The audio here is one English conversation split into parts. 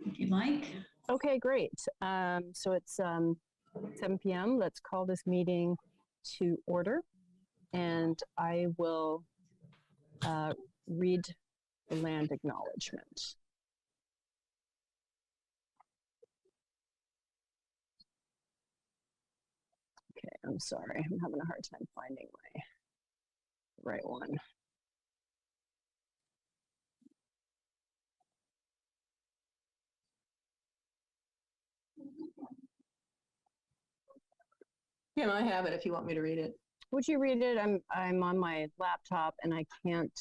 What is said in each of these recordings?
if you'd like. Okay, great. So it's 7 p.m. Let's call this meeting to order, and I will read the land acknowledgement. Okay, I'm sorry. I'm having a hard time finding my right one. Kim, I have it if you want me to read it. Would you read it? I'm on my laptop and I can't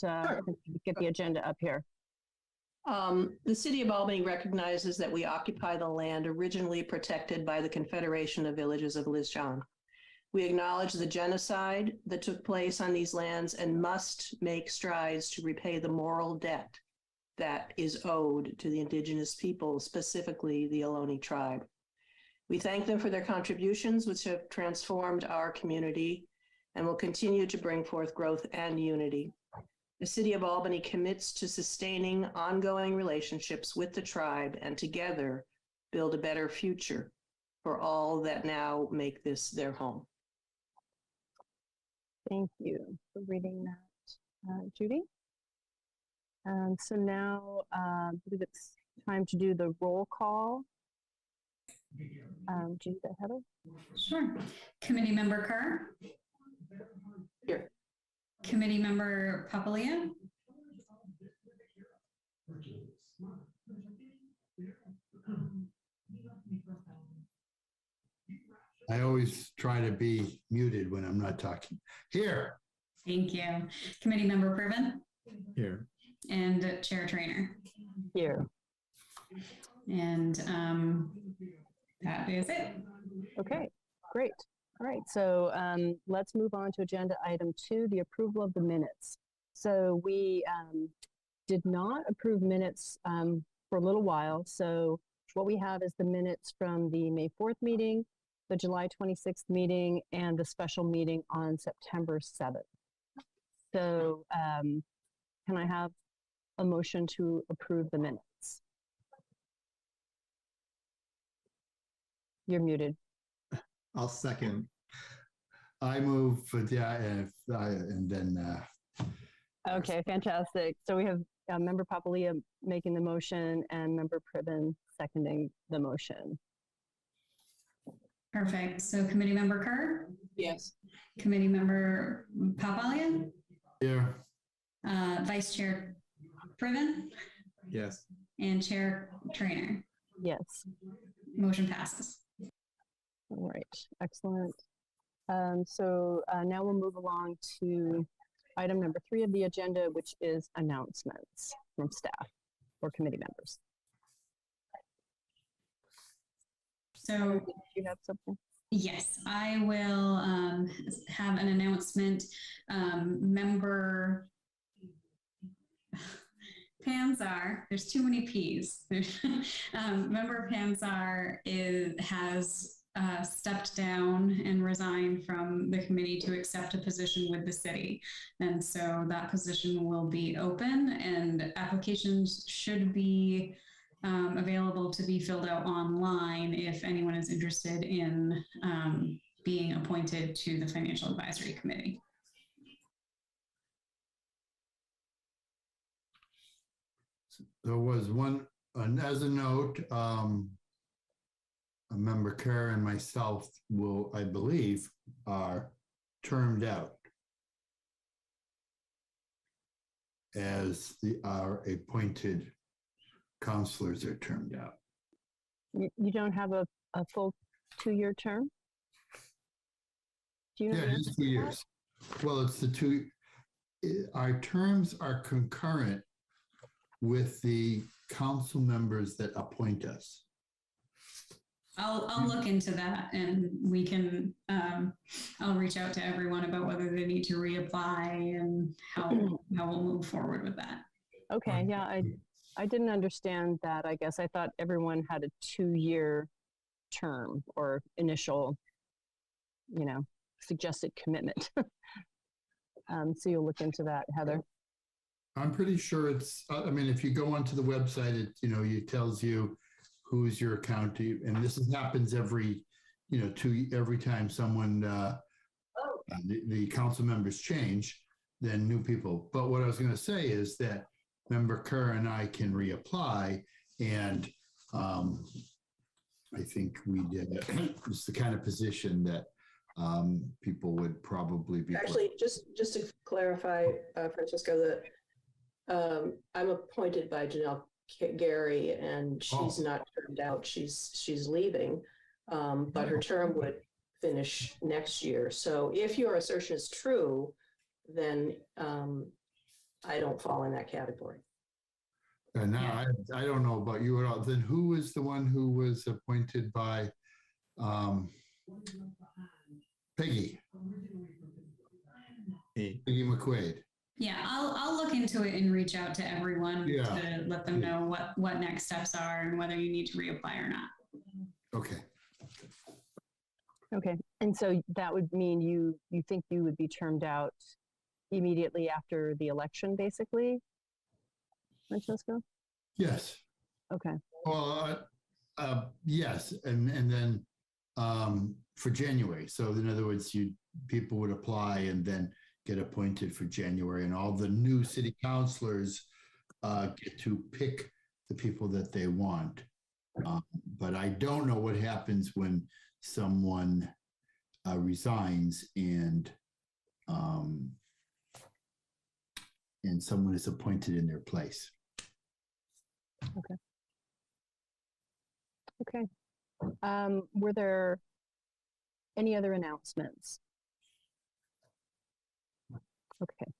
get the agenda up here. The City of Albany recognizes that we occupy the land originally protected by the Confederation of Villages of Lisjan. We acknowledge the genocide that took place on these lands and must make strides to repay the moral debt that is owed to the indigenous people, specifically the Ohlone tribe. We thank them for their contributions, which have transformed our community and will continue to bring forth growth and unity. The City of Albany commits to sustaining ongoing relationships with the tribe and together build a better future for all that now make this their home. Thank you for reading that, Judy. So now I believe it's time to do the roll call. Do you, Heather? Sure. Committee Member Kerr. Here. Committee Member Papalia. I always try to be muted when I'm not talking. Here. Thank you. Committee Member Priven. Here. And Chair Trainer. Here. And that is it. Okay, great. All right, so let's move on to agenda item 2, the approval of the minutes. So we did not approve minutes for a little while. So what we have is the minutes from the May 4th meeting, the July 26th meeting, and the special meeting on September 7th. So can I have a motion to approve the minutes? You're muted. I'll second. I move for that, and then. Okay, fantastic. So we have Member Papalia making the motion and Member Priven seconding the motion. Perfect. So Committee Member Kerr? Yes. Committee Member Papalia? Here. Vice Chair Priven? Yes. And Chair Trainer? Yes. Motion passes. All right, excellent. So now we'll move along to item number 3 of the agenda, which is announcements from staff or committee members. So do you have something? Yes, I will have an announcement. Member Panzar, there's too many P's. Member Panzar has stepped down and resigned from the committee to accept a position with the city. And so that position will be open and applications should be available to be filled out online if anyone is interested in being appointed to the Financial Advisory Committee. There was one, and as a note, a member Kerr and myself will, I believe, are termed out as our appointed counselors are termed out. You don't have a full 2-year term? Do you know? Yeah, it's 2 years. Well, it's the 2. Our terms are concurrent with the council members that appoint us. I'll look into that and we can, I'll reach out to everyone about whether they need to reapply and how we'll move forward with that. Okay, yeah, I didn't understand that, I guess. I thought everyone had a 2-year term or initial, suggested commitment. So you'll look into that, Heather. I'm pretty sure it's, I mean, if you go onto the website, it tells you who's your account, and happens every, every time someone, the council members change, then new people. But what I was going to say is that Member Kerr and I can reapply, and I think it's the kind of position that people would probably be. Actually, just to clarify, Francisco, that I'm appointed by Janelle Gary, and she's not turned out. She's leaving, but her term would finish next year. So if your assertion is true, then I don't fall in that category. And now I don't know about you at all. Then who was the one who was appointed by Peggy? Peggy McQuaid. Yeah, I'll look into it and reach out to everyone to let them know what next steps are and whether you need to reapply or not. Okay. Okay, and so that would mean you think you would be termed out immediately after the election, basically, Francesco? Yes. Okay. Well, yes, and then for January. So in other words, people would apply and then get appointed for January, and all the new city councilors get to pick the people that they want. But I don't know what happens when someone resigns and someone is appointed in their place. Okay. Okay. Were there any other announcements? Okay.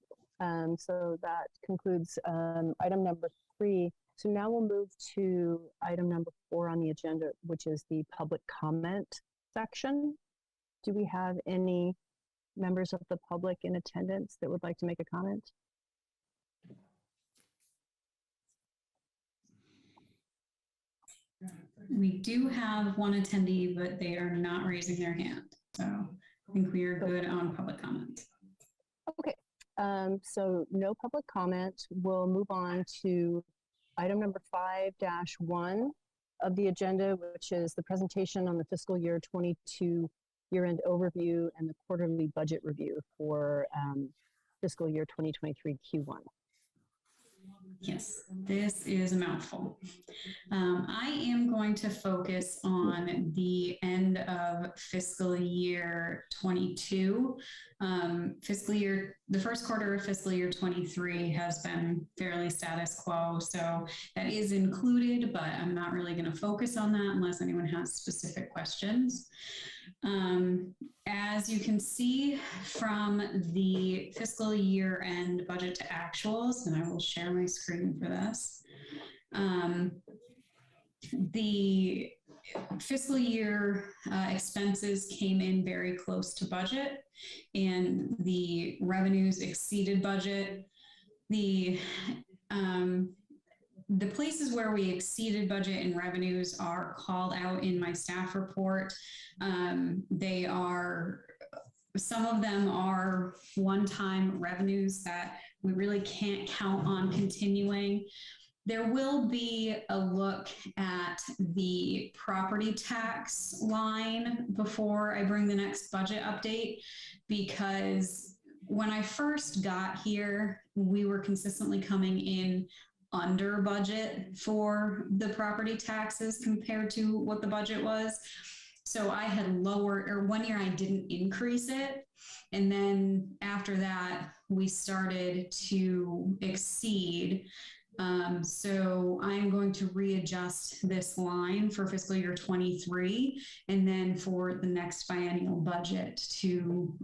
So that concludes item number 3. So now we'll move to item number 4 on the agenda, which is the public comment section. Do we have any members of the public in attendance that would like to make a comment? We do have one attendee, but they are not raising their hand. So I think we are good on public comment. Okay. So no public comment. We'll move on to item number 5-1 of the agenda, which is the presentation on the fiscal year 22 year-end overview and the quarterly budget review for fiscal year 2023 Q1. Yes, this is a mouthful. I am going to focus on the end of fiscal year 22. The first quarter of fiscal year 23 has been fairly status quo, so that is included, but I'm not really going to focus on that unless anyone has specific questions. As you can see from the fiscal year end budget to actuals, and I will share my screen for this. The fiscal year expenses came in very close to budget, and the revenues exceeded budget. The places where we exceeded budget and revenues are called out in my staff report. Some of them are one-time revenues that we really can't count on continuing. There will be a look at the property tax line before I bring the next budget update, because when I first got here, we were consistently coming in under budget for the property taxes compared to what the budget was. So I had lowered, or one year I didn't increase it. And then after that, we started to exceed. So I'm going to readjust this line for fiscal year 23, and then for the next biennial budget to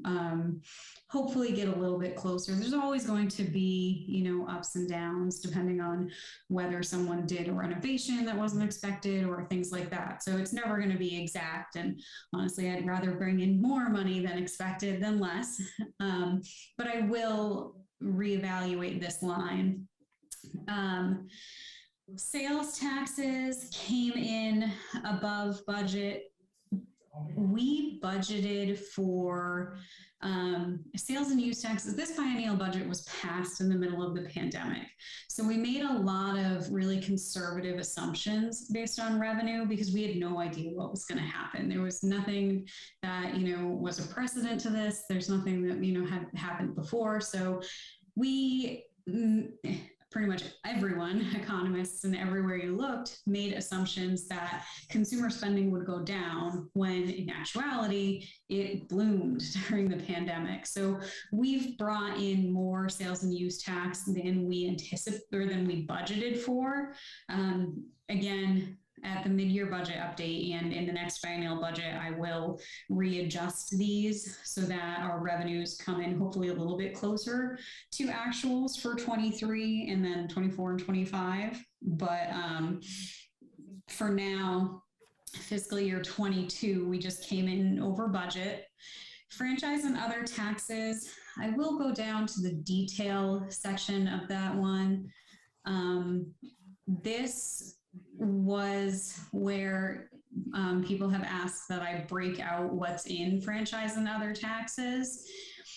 hopefully get a little bit closer. There's always going to be, ups and downs depending on whether someone did a renovation that wasn't expected or things like that. So it's never going to be exact. And honestly, I'd rather bring in more money than expected than less. But I will reevaluate this line. Sales taxes came in above budget we budgeted for sales and use taxes. This biennial budget was passed in the middle of the pandemic. So we made a lot of really conservative assumptions based on revenue because we had no idea what was going to happen. There was nothing that, was a precedent to this. There's nothing that, had happened before. So we pretty much everyone, economists and everywhere you looked, made assumptions that consumer spending would go down when in actuality, it bloomed during the pandemic. So we've brought in more sales and use tax than we anticipated or than we budgeted for. Again, at the mid-year budget update and in the next biennial budget, I will readjust these so that our revenues come in hopefully a little bit closer to actuals for 23 and then 24 and 25. But for now, fiscal year 22, we just came in over budget. Franchise and other taxes, I will go down to the detail section of that one. This was where people have asked that I break out what's in franchise and other taxes.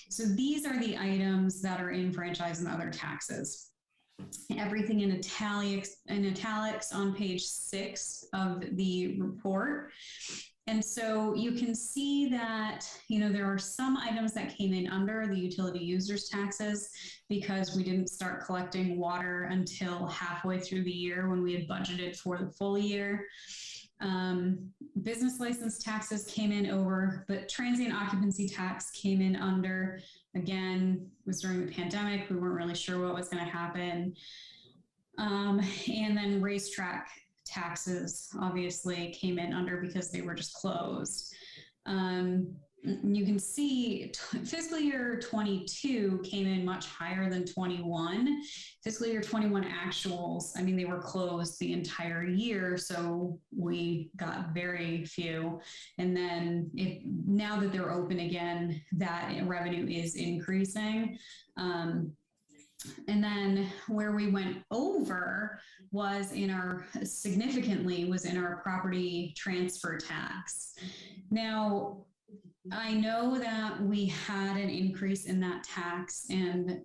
So these are the items that are in franchise and other taxes. Everything in italics on page 6 of the report. And so you can see that, there are some items that came in under the utility users taxes because we didn't start collecting water until halfway through the year when we had budgeted for the full year. Business license taxes came in over, but transient occupancy tax came in under. Again, it was during the pandemic. We weren't really sure what was going to happen. And then racetrack taxes obviously came in under because they were just closed. You can see fiscal year 22 came in much higher than 21. Fiscal year 21 actuals, they were closed the entire year, so we got very few. And then now that they're open again, that revenue is increasing. And then where we went over was in our property transfer tax. Now, I know that we had an increase in that tax, and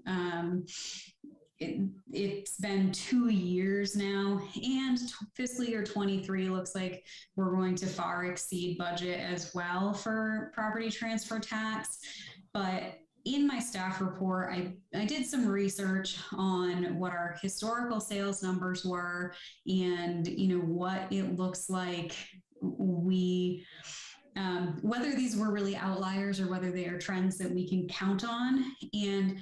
it's been 2 years now, and fiscal year 23 looks like we're going to far exceed budget as well for property transfer tax. But in my staff report, I did some research on what our historical sales numbers were and, what it looks like whether these were really outliers or whether they are trends that we can count on. And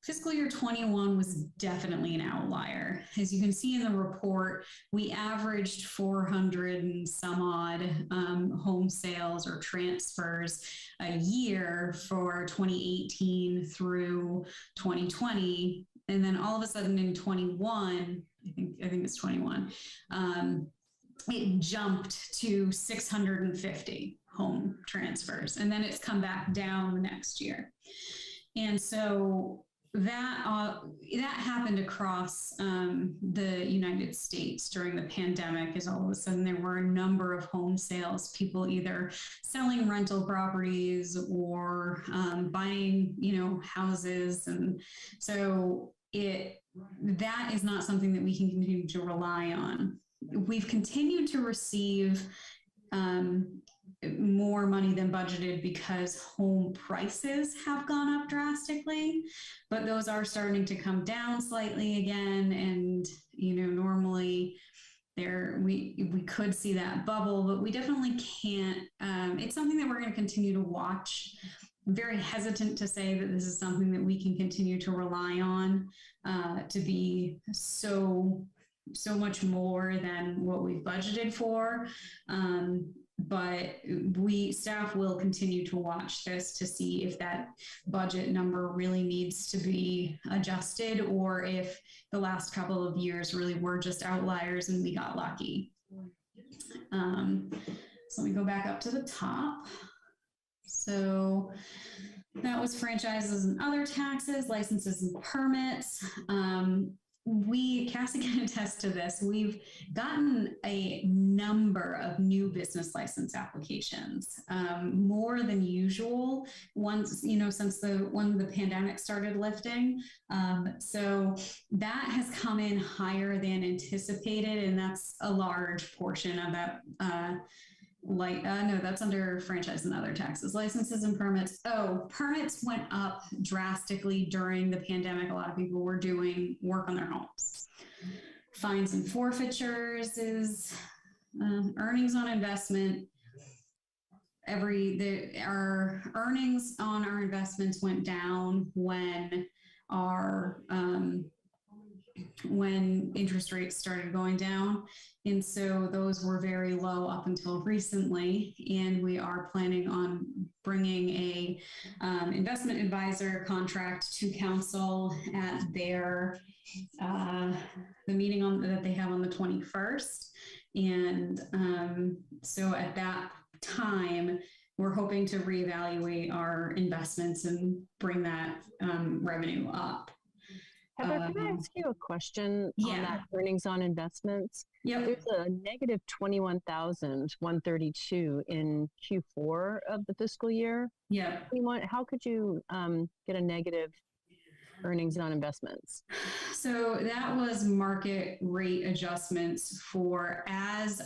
fiscal year 21 was definitely an outlier. As you can see in the report, we averaged 400 and some odd home sales or transfers a year for 2018 through 2020. And then all of a sudden in 21, I think it's 21, it jumped to 650 home transfers. And then it's come back down the next year. And so that happened across the United States during the pandemic, as all of a sudden there were a number of home sales, people either selling rental properties or buying, houses. And so that is not something that we can continue to rely on. We've continued to receive more money than budgeted because home prices have gone up drastically, but those are starting to come down slightly again. And, normally we could see that bubble, but we definitely can't. It's something that we're going to continue to watch. I'm very hesitant to say that this is something that we can continue to rely on to be so much more than what we've budgeted for. But staff will continue to watch this to see if that budget number really needs to be adjusted or if the last couple of years really were just outliers and we got lucky. So let me go back up to the top. So that was franchises and other taxes, licenses and permits. Cassie can attest to this. We've gotten a number of new business license applications, more than usual. Once, since when the pandemic started lifting, so that has come in higher than anticipated, and that's a large portion of that. No, that's under franchise and other taxes, licenses and permits. Oh, permits went up drastically during the pandemic. A lot of people were doing work on their homes. Fines and forfeitures is earnings on investment. Our earnings on our investments went down when interest rates started going down. And so those were very low up until recently. And we are planning on bringing a investment advisor contract to council at the meeting that they have on the 21st. And so at that time, we're hoping to reevaluate our investments and bring that revenue up. Heather, can I ask you a question on that earnings on investments? Yep. There's a negative 21,132 in Q4 of the fiscal year. Yeah. How could you get a negative earnings on investments? So that was market rate adjustments for as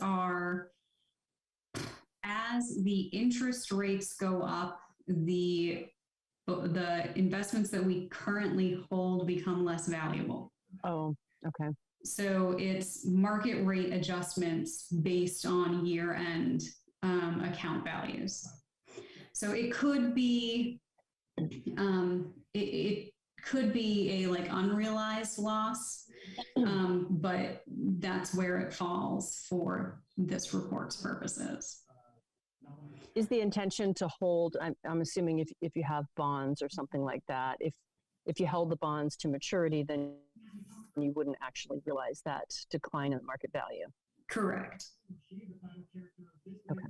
the interest rates go up, the investments that we currently hold become less valuable. Oh, okay. So it's market rate adjustments based on year-end account values. So it could be it could be a unrealized loss, but that's where it falls for this report's purposes. Is the intention to hold, I'm assuming if you have bonds or something like that, if you held the bonds to maturity, then you wouldn't actually realize that decline in market value? Correct. Okay.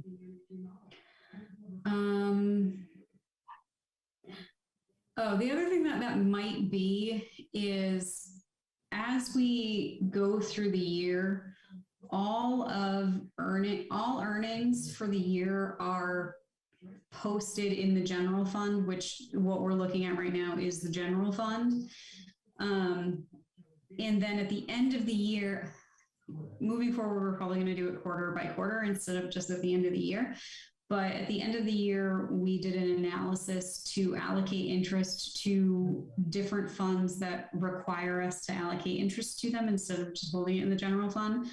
The other thing that might be is as we go through the year, all earnings for the year are posted in the general fund, which what we're looking at right now is the general fund. And then at the end of the year, moving forward, we're probably going to do it quarter by quarter instead of just at the end of the year. But at the end of the year, we did an analysis to allocate interest to different funds that require us to allocate interest to them instead of just holding it in the general fund.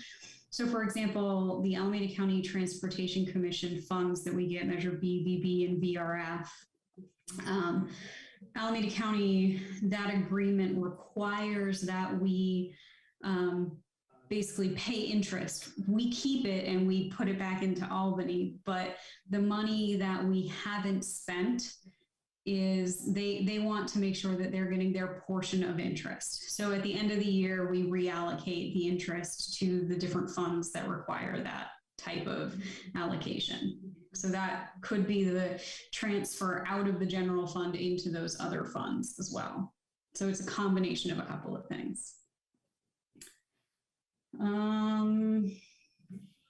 So for example, the Alameda County Transportation Commission funds that we get, Measure B, VB, and VRF. Alameda County, that agreement requires that we basically pay interest. We keep it and we put it back into Albany, but the money that we haven't spent is they want to make sure that they're getting their portion of interest. So at the end of the year, we reallocate the interest to the different funds that require that type of allocation. So that could be the transfer out of the general fund into those other funds as well. So it's a combination of a couple of things.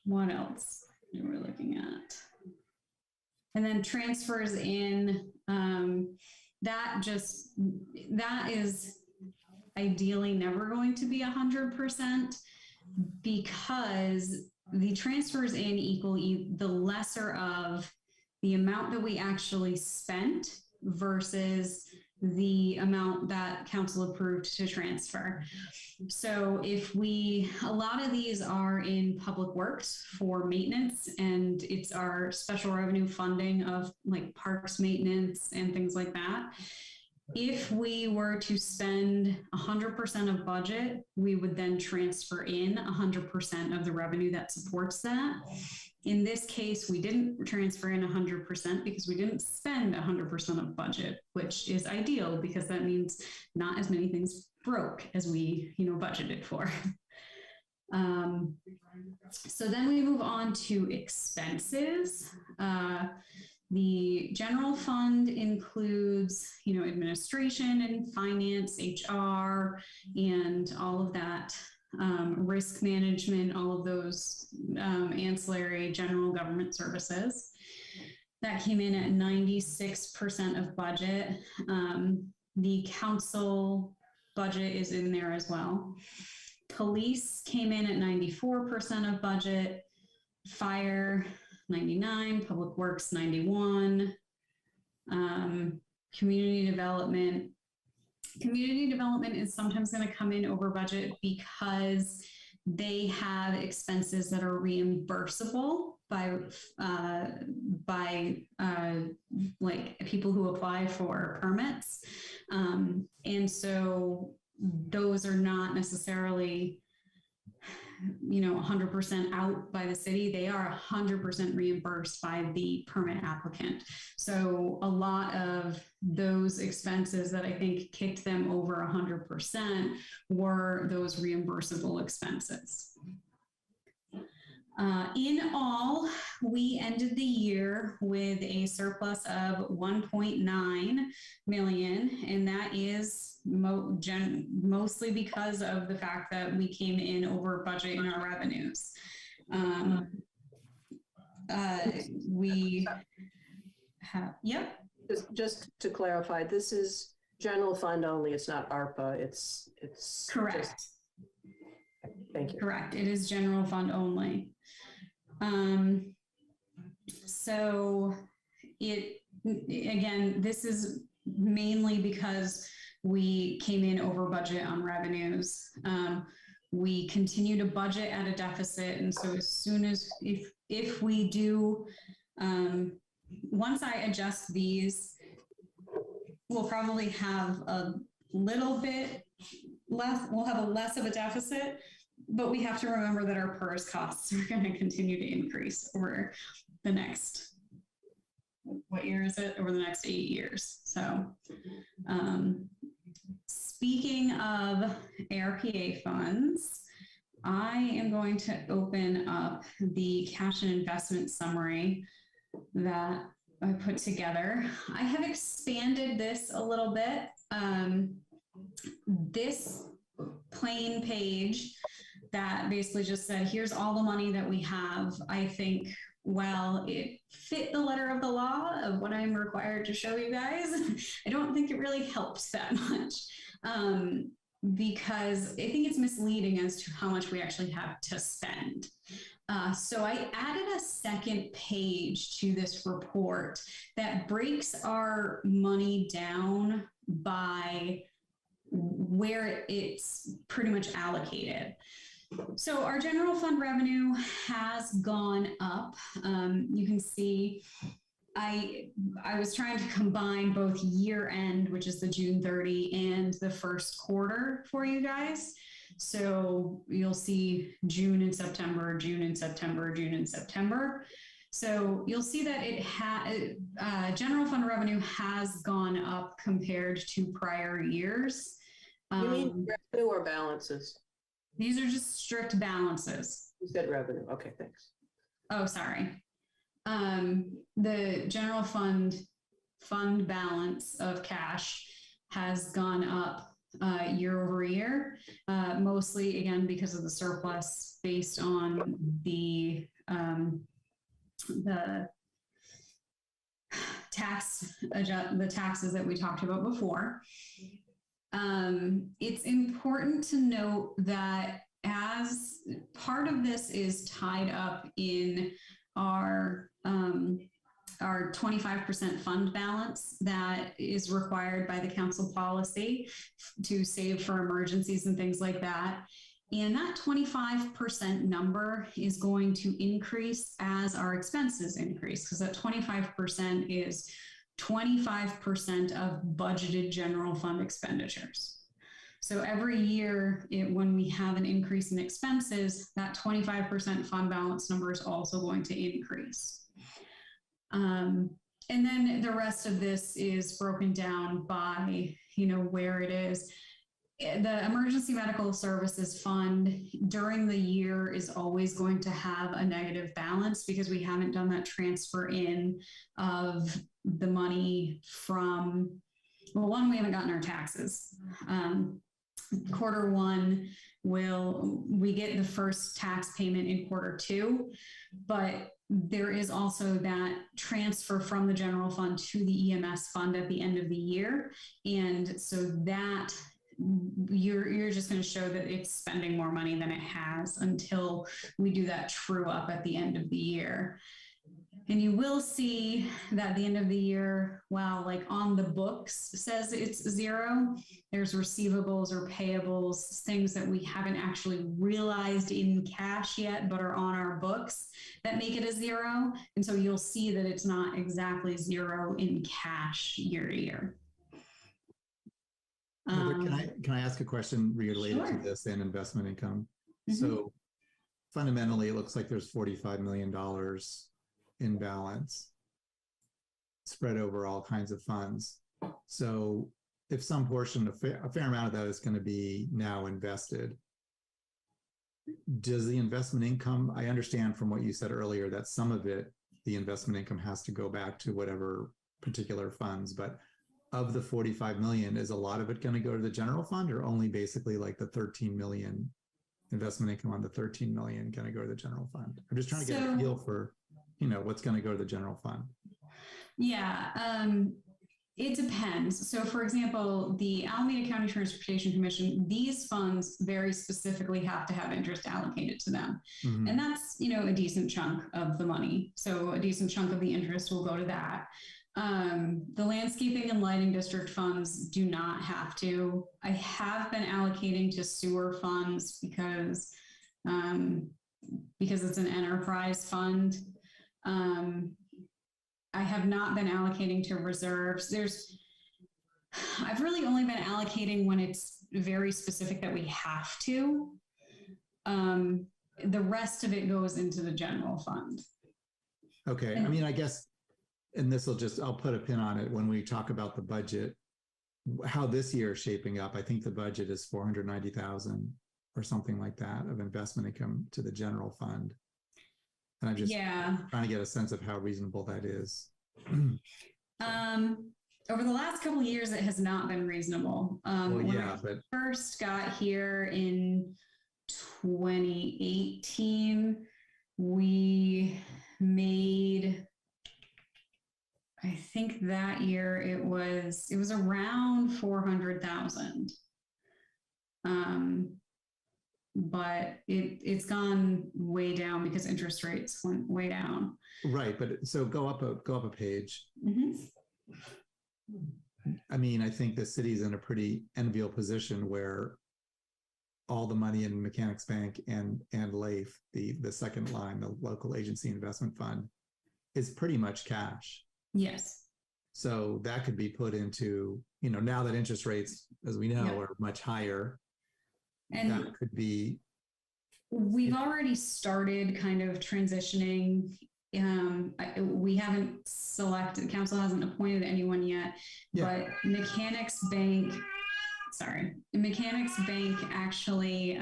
What else are we looking at? And then transfers in, that is ideally never going to be 100% because the transfers in equal the lesser of the amount that we actually spent versus the amount that council approved to transfer. So a lot of these are in public works for maintenance, and it's our special revenue funding of like parks maintenance and things like that. If we were to spend 100% of budget, we would then transfer in 100% of the revenue that supports that. In this case, we didn't transfer in 100% because we didn't spend 100% of budget, which is ideal because that means not as many things broke as we, budgeted for. So then we move on to expenses. The general fund includes, administration and finance, HR, and all of that, risk management, all of those ancillary general government services. That came in at 96% of budget. The council budget is in there as well. Police came in at 94% of budget. Fire, 99, Public Works, 91, community development. Community development is sometimes going to come in over budget because they have expenses that are reimbursable by like people who apply for permits. And so those are not necessarily 100% out by the city. They are 100% reimbursed by the permit applicant. So a lot of those expenses that I think kicked them over 100% were those reimbursable expenses. In all, we ended the year with a surplus of 1.9 million, and that is mostly because of the fact that we came in over budget in our revenues. We have, yep. Just to clarify, this is general fund only. It's not ARPA. It's correct. Thank you. Correct. It is general fund only. So again, this is mainly because we came in over budget on revenues. We continue to budget at a deficit. And so as soon as, if we do, once I adjust these, we'll probably have a little bit less, we'll have a less of a deficit. But we have to remember that our PERS costs are going to continue to increase over the next, what year is it? Over the next 8 years. So speaking of ARPA funds, I am going to open up the cash and investment summary that I put together. I have expanded this a little bit. This plain page that basically just said, here's all the money that we have. I think, well, it fit the letter of the law of what I'm required to show you guys. I don't think it really helps that much because I think it's misleading as to how much we actually have to spend. So I added a second page to this report that breaks our money down by where it's pretty much allocated. So our general fund revenue has gone up. You can see I was trying to combine both year end, which is the June 30, and the first quarter for you guys. So you'll see June and September, June and September, June and September. So you'll see that it general fund revenue has gone up compared to prior years. You mean revenue or balances? These are just strict balances. You said revenue. Okay, thanks. Oh, sorry. The general fund balance of cash has gone up year over year, mostly again because of the surplus based on the taxes that we talked about before. It's important to note that as part of this is tied up in our 25% fund balance that is required by the council policy to save for emergencies and things like that. And that 25% number is going to increase as our expenses increase, because that 25% is 25% of budgeted general fund expenditures. So every year when we have an increase in expenses, that 25% fund balance number is also going to increase. And then the rest of this is broken down by, where it is. The Emergency Medical Services Fund during the year is always going to have a negative balance because we haven't done that transfer in of the money from, well, one, we haven't gotten our taxes. Quarter one we get the first tax payment in quarter two, but there is also that transfer from the general fund to the EMS fund at the end of the year. And so that you're just going to show that it's spending more money than it has until we do that true up at the end of the year. And you will see that at the end of the year, wow, like on the books says it's zero. There's receivables or payables, things that we haven't actually realized in cash yet, but are on our books that make it a zero. And so you'll see that it's not exactly zero in cash year to year. Can I ask a question related Sure. to this and investment income? Mhm. So fundamentally, it looks like there's $45 million in balance spread over all kinds of funds. So if some portion, a fair amount of that is going to be now invested, does the investment income, I understand from what you said earlier that some of it, the investment income has to go back to whatever particular funds, but of the 45 million, is a lot of it going to go to the general fund, or only basically like the 13 million investment income on the 13 million going to go to the general fund? I'm just trying to get a feel for, what's going to go to the general fund. Yeah, it depends. So for example, the Alameda County Transportation Commission, these funds very specifically have to have interest allocated to them. Mhm. And that's, a decent chunk of the money. So a decent chunk of the interest will go to that. The landscaping and lighting district funds do not have to. I have been allocating to sewer funds because it's an enterprise fund. I have not been allocating to reserves. I've really only been allocating when it's very specific that we have to. The rest of it goes into the general fund. Okay. I mean, I guess, and I'll put a pin on it when we talk about the budget, how this year is shaping up. I think the budget is 490,000 or something like that of investment income to the general fund. And I'm just trying to get a sense of how reasonable that is. Over the last couple of years, it has not been reasonable. When I first got here in 2018, we made, I think that year it was around 400,000. But it's gone way down because interest rates went way down. Right, but so go up a page. Mm-hmm. I mean, I think the city's in a pretty enviable position where all the money in Mechanics Bank and LAIF, the second line, the local agency investment fund, is pretty much cash. Yes. So that could be put into, now that interest rates, as we know, are much higher. And that could be. We've already started kind of transitioning. We haven't selected, council hasn't appointed anyone yet, but Mechanics Bank actually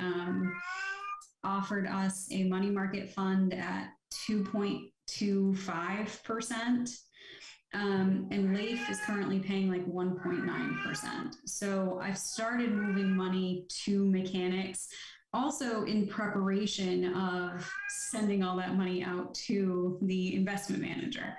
offered us a money market fund at 2.25%. And LAIF is currently paying like 1.9%. So I've started moving money to Mechanics, also in preparation of sending all that money out to the investment manager.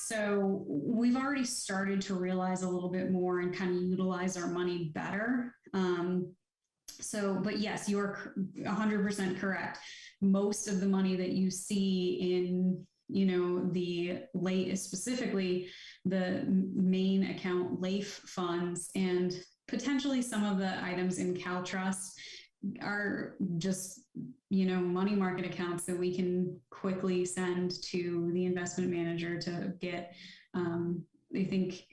So we've already started to realize a little bit more and kind of utilize our money better. But yes, you're 100% correct. Most of the money that you see in the LAIF, specifically the main account LAIF funds, and potentially some of the items in CalTrust are just, money market accounts that we can quickly send to the investment manager to get, I think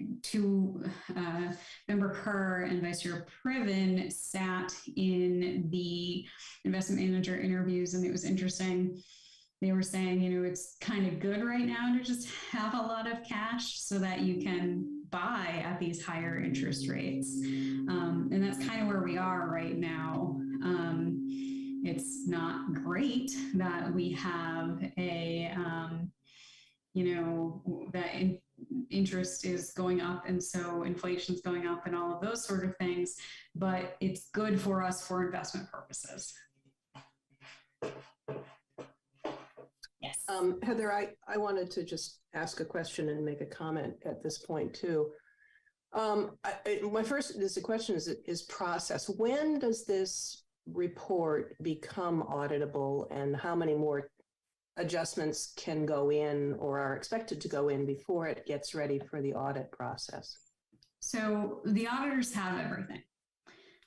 Member Kerr and Vice Chair Priven sat in the investment manager interviews, and it was interesting. They were saying, it's kind of good right now to just have a lot of cash so that you can buy at these higher interest rates. And that's kind of where we are right now. It's not great that we have a, interest is going up, and so inflation's going up and all of those sort of things, but it's good for us for investment purposes. Yes. Heather, I wanted to just ask a question and make a comment at this point too. My first question is process. When does this report become auditable, and how many more adjustments can go in or are expected to go in before it gets ready for the audit process? So the auditors have everything.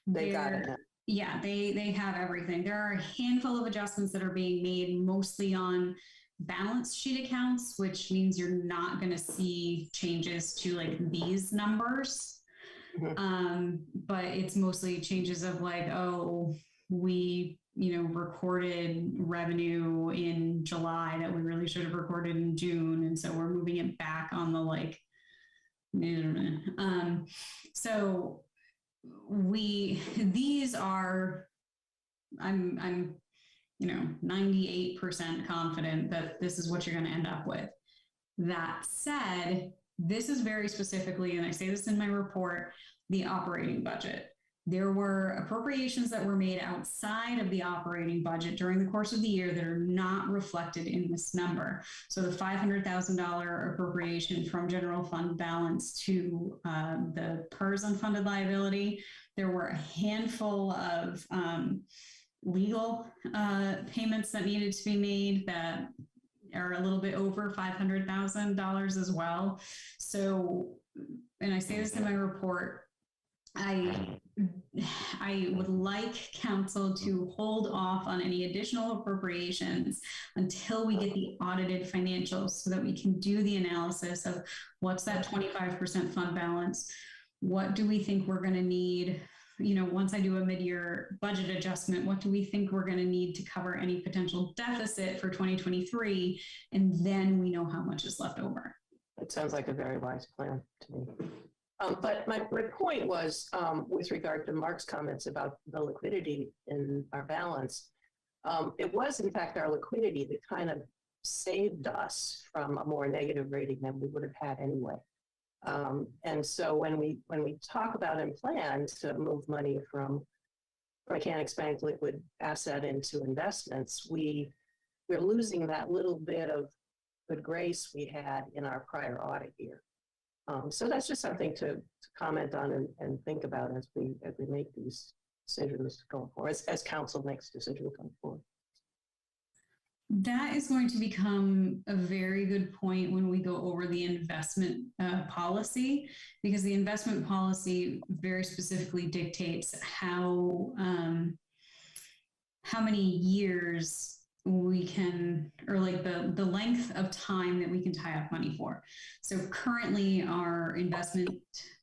They got it. Yeah, they have everything. There are a handful of adjustments that are being made mostly on balance sheet accounts, which means you're not going to see changes to like these numbers. Mm-hmm. But it's mostly changes of like, oh, we recorded revenue in July that we really should have recorded in June, and so we're moving it back on the like. So these are, I'm 98% confident that this is what you're going to end up with. That said, this is very specifically, and I say this in my report, the operating budget. There were appropriations that were made outside of the operating budget during the course of the year that are not reflected in this number. So the $500,000 appropriation from general fund balance to the PERS unfunded liability, there were a handful of legal payments that needed to be made that are a little bit over $500,000 as well. So, and I say this in my report, I would like council to hold off on any additional appropriations until we get the audited financials so that we can do the analysis of what's that 25% fund balance. What do we think we're going to need? Once I do a mid-year budget adjustment, what do we think we're going to need to cover any potential deficit for 2023? And then we know how much is left over. It sounds like a very wise plan to me. But my point was, with regard to Mark's comments about the liquidity in our balance, it was in fact our liquidity that kind of saved us from a more negative rating than we would have had anyway. And so when we talk about and plan to move money from Mechanics Bank liquid asset into investments, we're losing that little bit of good grace we had in our prior audit year. So that's just something to comment on and think about as we make these decisions going forward, as council makes decisions going forward. That is going to become a very good point when we go over the investment policy, because the investment policy very specifically dictates how many years we can, or like the length of time that we can tie up money for. So currently our investment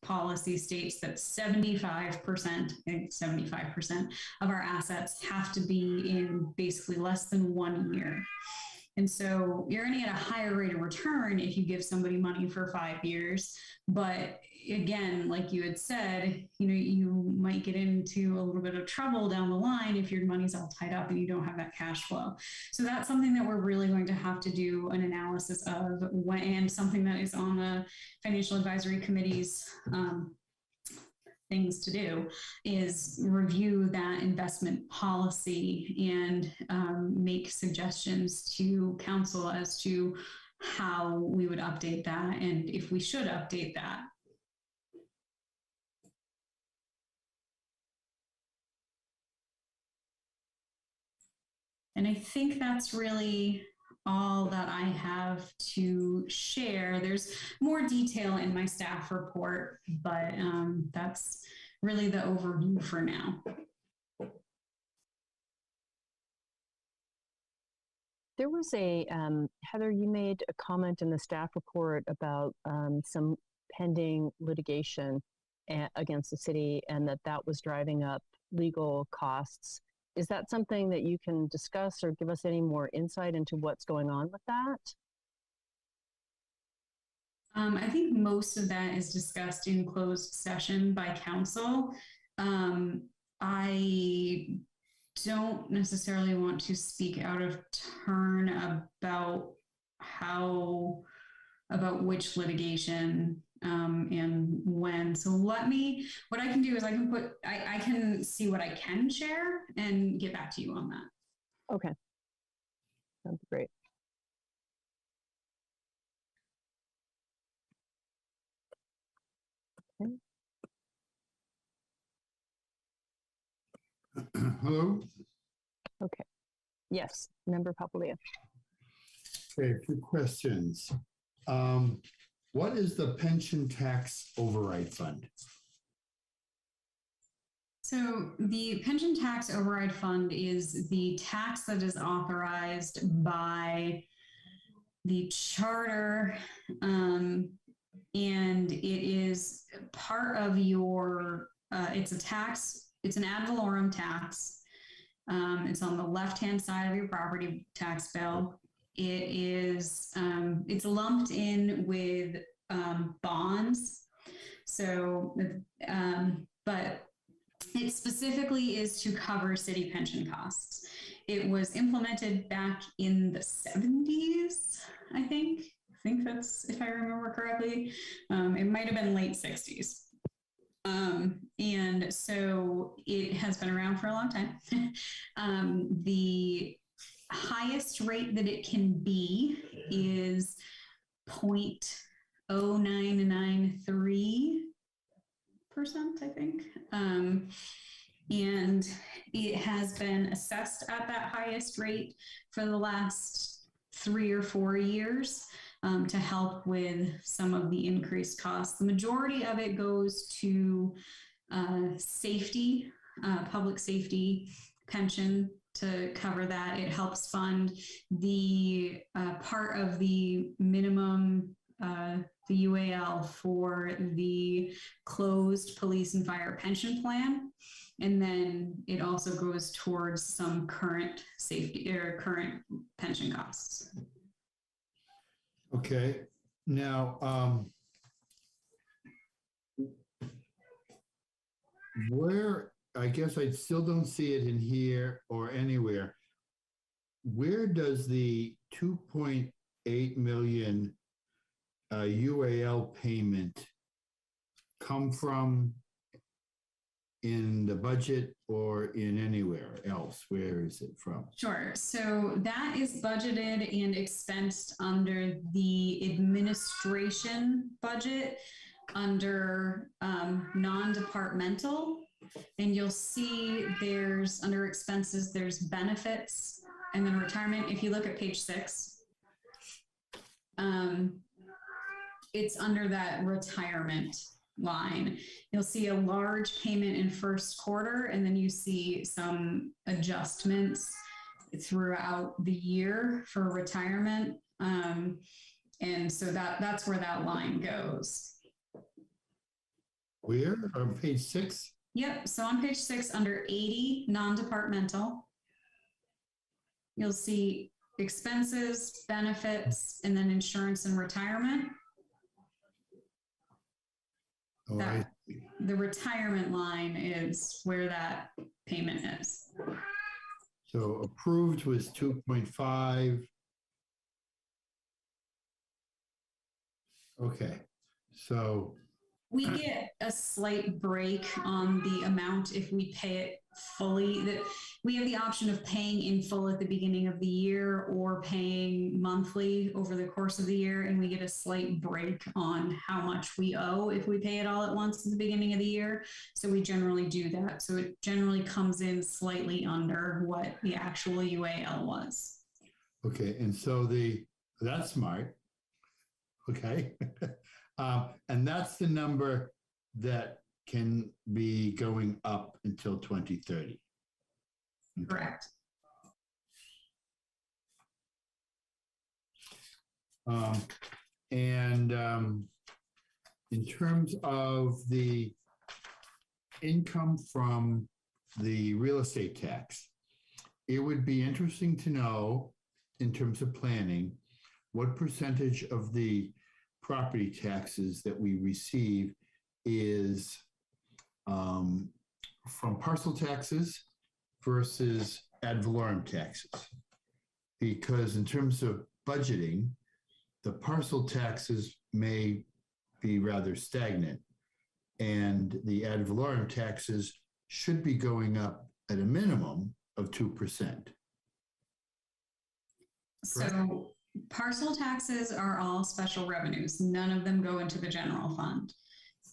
policy states that 75% of our assets have to be in basically less than 1 year. And so you're going to get a higher rate of return if you give somebody money for 5 years. But again, like you had said, you might get into a little bit of trouble down the line if your money's all tied up and you don't have that cash flow. So that's something that we're really going to have to do an analysis of, and something that is on the Financial Advisory Committee's things to do is review that investment policy and make suggestions to council as to how we would update that and if we should update that. And I think that's really all that I have to share. There's more detail in my staff report, but that's really the overview for now. There was a, Heather, you made a comment in the staff report about some pending litigation against the city and that was driving up legal costs. Is that something that you can discuss or give us any more insight into what's going on with that? I think most of that is discussed in closed session by council. I don't necessarily want to speak out of turn about which litigation and when. So what I can do is I can see what I can share and get back to you on that. Okay. Sounds great. Okay. Hello? Okay. Yes, Member Papalia. Okay, a few questions. What is the pension tax override fund? So the pension tax override fund is the tax that is authorized by the charter, and it is part of your, it's a tax, it's an ad valorem tax. It's on the left-hand side of your property tax bill. It is, it's lumped in with bonds. So, but it specifically is to cover city pension costs. It was implemented back in the 70s, I think. That's, if I remember correctly. It might have been late 60s. And so it has been around for a long time. The highest rate that it can be is 0.0993%, I think. And it has been assessed at that highest rate for the last 3 or 4 years to help with some of the increased costs. The majority of it goes to safety, public safety pension to cover that. It helps fund the part of the minimum, the UAL for the closed police and fire pension plan. And then it also goes towards some current safety or current pension costs. Okay, now, where, I guess I still don't see it in here or anywhere. Where does the 2.8 million UAL payment come from in the budget or in anywhere else? Where is it from? Sure. So that is budgeted and expensed under the administration budget under non-departmental. And you'll see there's under expenses, there's benefits and then retirement. If you look at page 6, it's under that retirement line. You'll see a large payment in first quarter, and then you see some adjustments throughout the year for retirement. And so that's where that line goes. Where? On page 6? Yep. So on page 6, under 80, non-departmental, you'll see expenses, benefits, and then insurance and retirement. Oh, The retirement line is where that payment is. so approved was 2.5. Okay, so We get a slight break on the amount if we pay it fully. That we have the option of paying in full at the beginning of the year or paying monthly over the course of the year, and we get a slight break on how much we owe if we pay it all at once at the beginning of the year. So we generally do that. So it generally comes in slightly under what the actual UAL was. okay, and so that's smart. Okay. And that's the number that can be going up until 2030. Okay. Correct. And in terms of the income from the real estate tax, it would be interesting to know, in terms of planning, what percentage of the property taxes that we receive is from parcel taxes versus ad valorem taxes. Because in terms of budgeting, the parcel taxes may be rather stagnant, and the ad valorem taxes should be going up at a minimum of 2%. So parcel taxes are all special revenues. None of them go into the general fund.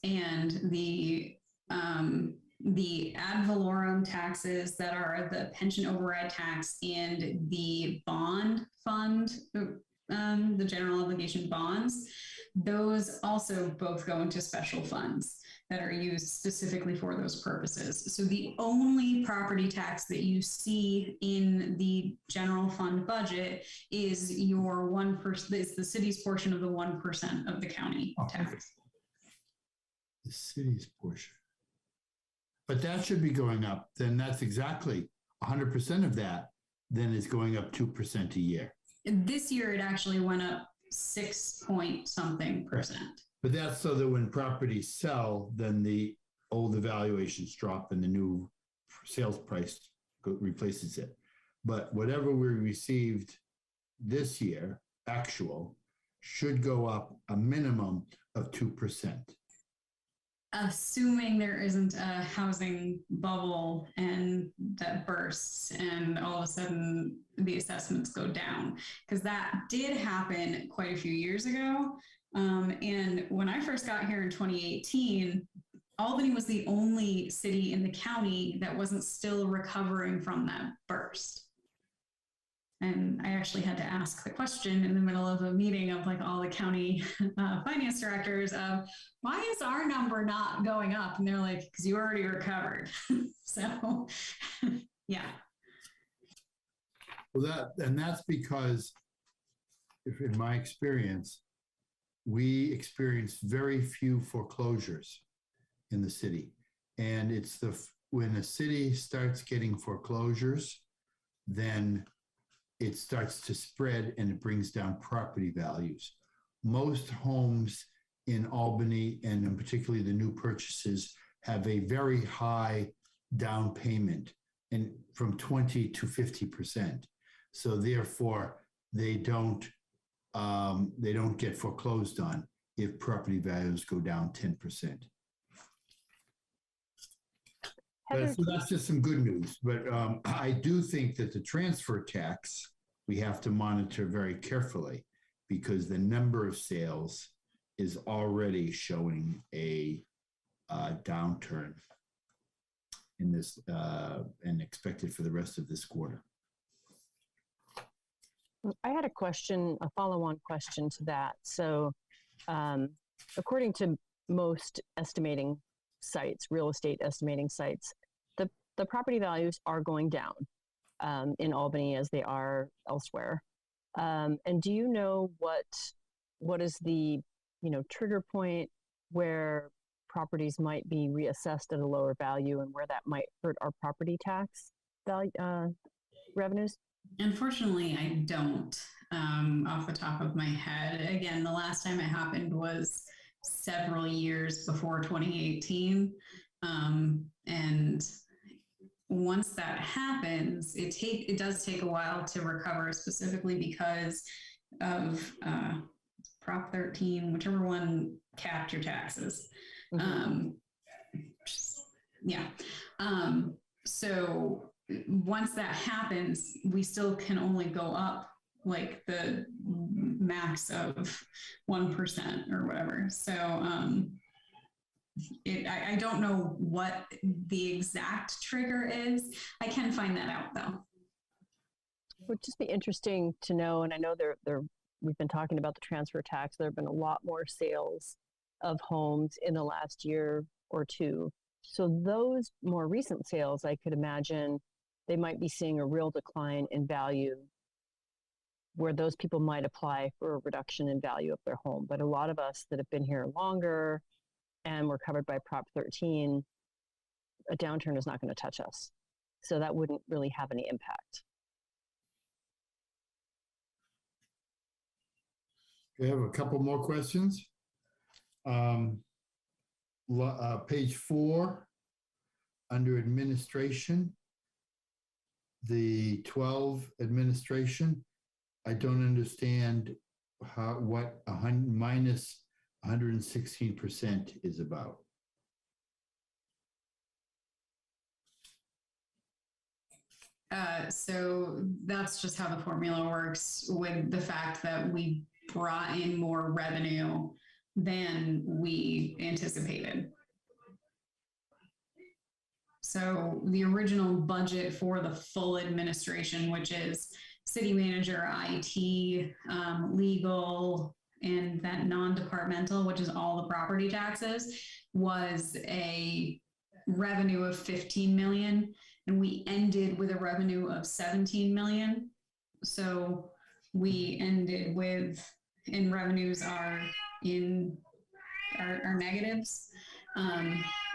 And the ad valorem taxes that are the pension override tax and the bond fund, the general obligation bonds, those also both go into special funds that are used specifically for those purposes. So the only property tax that you see in the general fund budget is your 1%, is the city's portion of the 1% of the county tax. The city's portion. But that should be going up. Then that's exactly 100% of that then is going up 2% a year. This year, it actually went up 6 point something percent. But that's so that when properties sell, then the old evaluations drop and the new sales price replaces it. But whatever we received this year, actual, should go up a minimum of 2%. Assuming there isn't a housing bubble and that bursts and all of a sudden the assessments go down, because that did happen quite a few years ago. And when I first got here in 2018, Albany was the only city in the county that wasn't still recovering from that burst. And I actually had to ask the question in the middle of a meeting of like all the county finance directors of, why is our number not going up? And they're like, because you already recovered. So, yeah. Well, that's because, if in my experience, we experienced very few foreclosures in the city. And it's when a city starts getting foreclosures, then it starts to spread and it brings down property values. Most homes in Albany, and in particularly the new purchases, have a very high down payment, and from 20 to 50%. So therefore, they don't get foreclosed on if property values go down 10%. So that's just some good news. But I do think that the transfer tax, we have to monitor very carefully, because the number of sales is already showing a downturn in this and expected for the rest of this quarter. I had a question, a follow-on question to that. So according to most estimating sites, real estate estimating sites, the property values are going down in Albany as they are elsewhere. And do you know what is the trigger point where properties might be reassessed at a lower value and where that might hurt our property tax value revenues? Unfortunately, I don't off the top of my head. Again, the last time it happened was several years before 2018. And once that happens, it does take a while to recover, specifically because of Prop 13, whichever one capped your taxes. Mm-hmm. So once that happens, we still can only go up like the max of 1% or whatever. So I don't know what the exact trigger is. I can find that out though. It would just be interesting to know, and I know we've been talking about the transfer tax. There have been a lot more sales of homes in the last year or two. So those more recent sales, I could imagine they might be seeing a real decline in value, where those people might apply for a reduction in value of their home. But a lot of us that have been here longer and were covered by Prop 13, a downturn is not going to touch us. So that wouldn't really have any impact. We have a couple more questions. Page 4, under administration, the 12 administration. I don't understand what minus 116% is about. So that's just how the formula works, with the fact that we brought in more revenue than we anticipated. So the original budget for the full administration, which is city manager, IT, legal, and that non-departmental, which is all the property taxes, was a revenue of 15 million. And we ended with a revenue of 17 million. So we ended with, and revenues are in our negatives.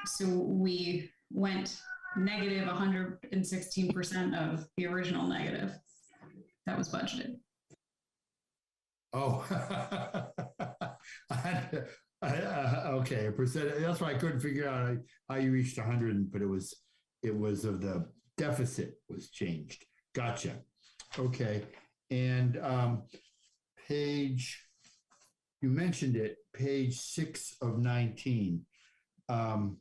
So we went negative 116% of the original negative that was budgeted. Oh, okay. A percent. That's why I couldn't figure out how you reached 100, but it was of the deficit was changed. Gotcha. Okay. And you mentioned it, page 6 of 19. Am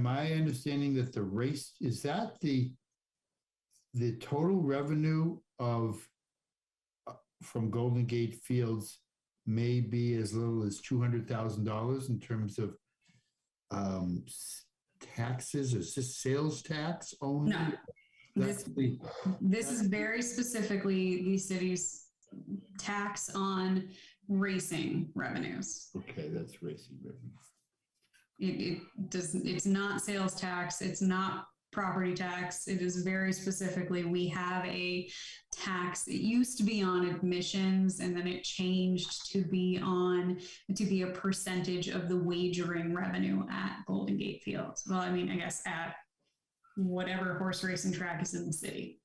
I understanding that the race, is that the total revenue from Golden Gate Fields may be as little as $200,000 in terms of taxes? Is this sales tax only? No, this is very specifically the city's tax on racing revenues. Okay, that's racing revenue. It's not sales tax. It's not property tax. It is very specifically, we have a tax. It used to be on admissions, and then it changed to be a percentage of the wagering revenue at Golden Gate Fields. Well, I mean, I guess at whatever horse racing track is in the city.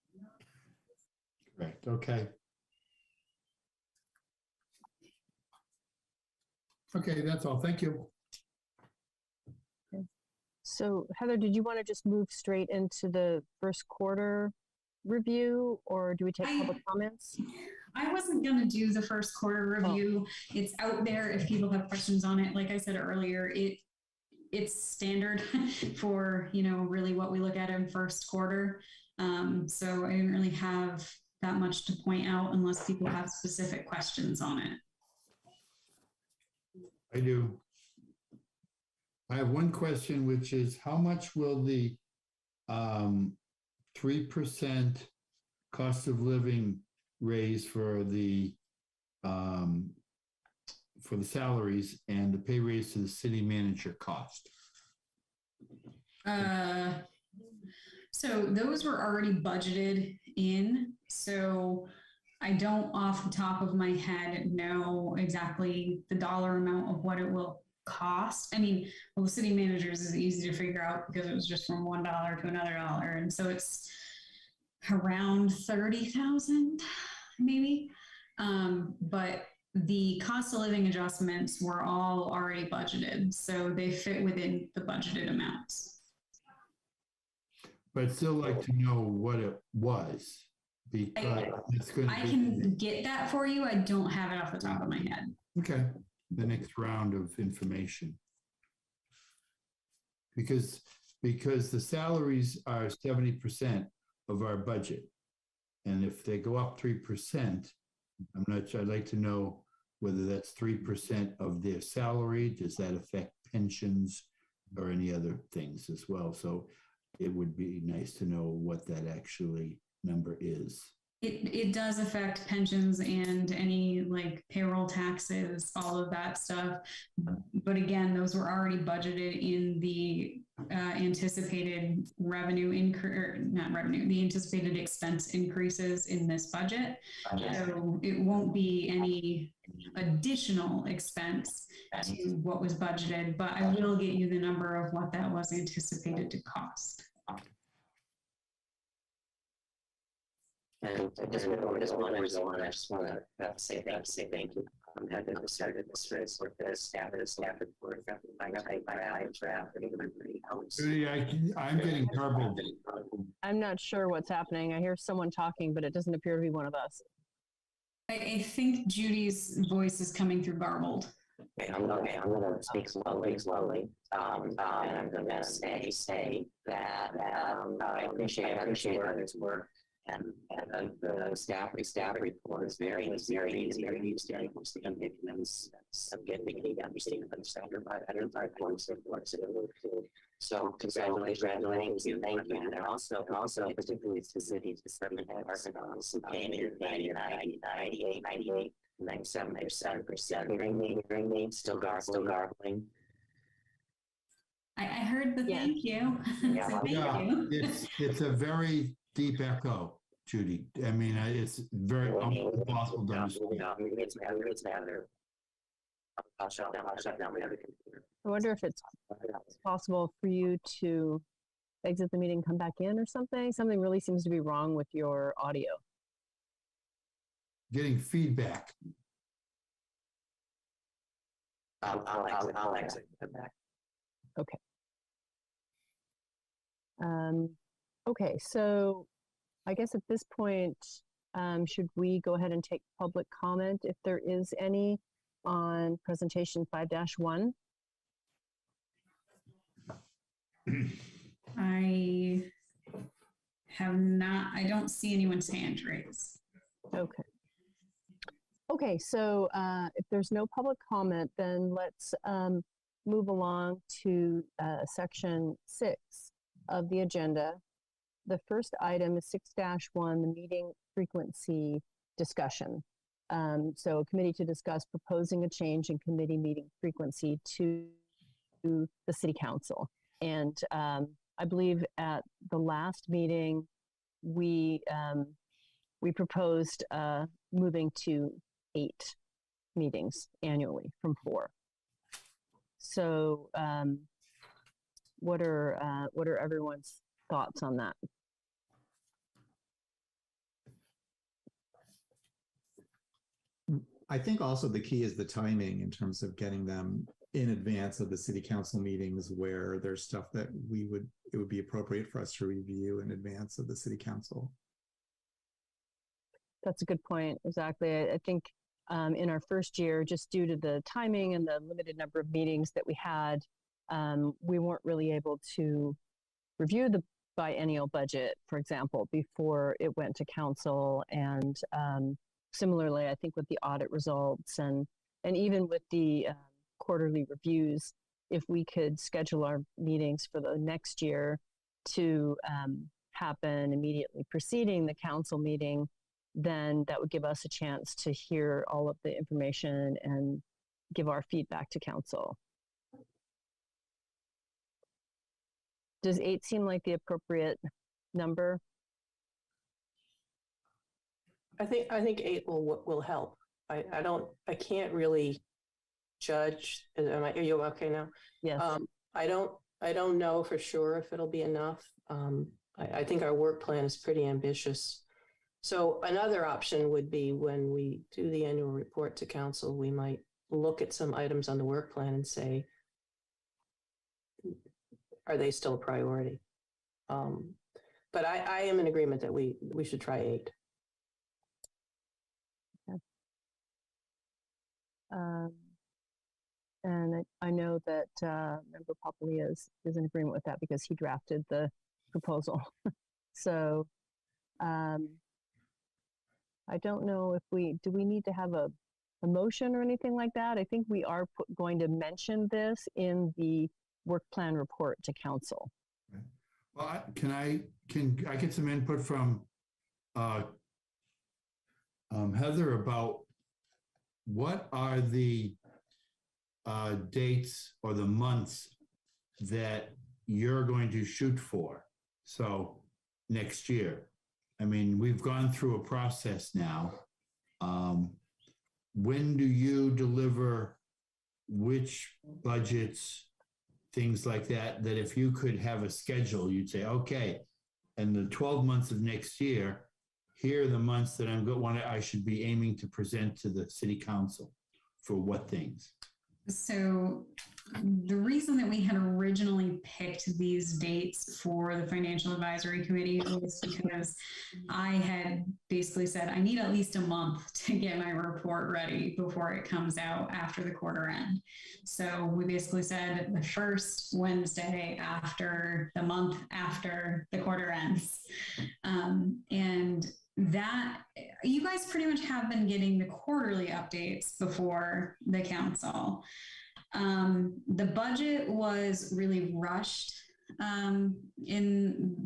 Correct. Okay. Okay, that's all. Thank you. So Heather, did you want to just move straight into the first quarter review, or do we take public comments? I wasn't going to do the first quarter review. Oh. It's out there if people have questions on it. Like I said earlier, it's standard for, really what we look at in first quarter. So I didn't really have that much to point out unless people have specific questions on it. I do. I have one question, which is how much will the 3% cost of living raise for the salaries and the pay raise to the city manager cost? So those were already budgeted in. So I don't off the top of my head know exactly the dollar amount of what it will cost. I mean, well, the city managers is easy to figure out because it was just from $1 to another dollar. And so it's around 30,000 maybe. But the cost of living adjustments were all already budgeted. So they fit within the budgeted amounts. But I'd still like to know what it was, because it's going to I can get that for you. I don't have it off the top of my head. Okay. The next round of information. Because the salaries are 70% of our budget. And if they go up 3%, I'm not sure. I'd like to know whether that's 3% of their salary. Does that affect pensions or any other things as well? So it would be nice to know what that actually number is. It does affect pensions and any like payroll taxes, all of that stuff. But again, those were already budgeted in the anticipated the anticipated expense increases in this budget. So it won't be any additional expense to what was budgeted, but I will get you the number of what that was anticipated to cost. And I just want to say thank you. I've been started this for the staff report. Judy, I'm getting garbled. I'm not sure what's happening. I hear someone talking, but it doesn't appear to be one of us. I think Judy's voice is coming through garbled. Okay, I'm gonna speak slowly. And I'm gonna say that I appreciate others' work. And the staff report is very easy to understand by forms of work. So congratulations, thank you. And also particularly to cities, the department heads who came in 98, 97%, hearing me, still garbling. I heard the Yeah. thank you. Yeah. So thank Yeah, you. it's a very deep echo, Judy. I mean, it's very impossible to understand. It's matter. I'll shut down my other computer. I wonder if it's possible for you to exit the meeting, come back in or something. Something really seems to be wrong with your audio. Getting feedback. I'll exit and come back. Okay, so I guess at this point, should we go ahead and take public comment if there is any on presentation 5-1? I don't see anyone's hand raised. Okay. Okay, so if there's no public comment, then let's move along to section 6 of the agenda. The first item is 6-1, the meeting frequency discussion. So a committee to discuss proposing a change in committee meeting frequency to the city council. And I believe at the last meeting, we proposed moving to 8 meetings annually from 4. So what are everyone's thoughts on that? I think also the key is the timing in terms of getting them in advance of the city council meetings where there's stuff that it would be appropriate for us to review in advance of the city council. That's a good point. Exactly. I think in our first year, just due to the timing and the limited number of meetings that we had, we weren't really able to review the biennial budget, for example, before it went to council. And similarly, I think with the audit results and even with the quarterly reviews, if we could schedule our meetings for the next year to happen immediately preceding the council meeting, then that would give us a chance to hear all of the information and give our feedback to council. Does 8 seem like the appropriate number? I think 8 will help. I can't really judge. Are you okay now? Yes. I don't know for sure if it'll be enough. I think our work plan is pretty ambitious. So another option would be when we do the annual report to council, we might look at some items on the work plan and say, are they still a priority? But I am in agreement that we should try 8. Okay. And I know that Member Popoli is in agreement with that because he drafted the proposal. So I don't know if do we need to have a motion or anything like that? I think we are going to mention this in the work plan report to council. Okay. Well, can I get some input from Heather about what are the dates or the months that you're going to shoot for? So next year. I mean, we've gone through a process now. When do you deliver which budgets, things like that, that if you could have a schedule, you'd say, okay, in the 12 months of next year, here are the months that I should be aiming to present to the city council for what things. So the reason that we had originally picked these dates for the Financial Advisory Committee was because I had basically said, I need at least a month to get my report ready before it comes out after the quarter end. So we basically said the first Wednesday after the month after the quarter ends. And that you guys pretty much have been getting the quarterly updates before the council. The budget was really rushed in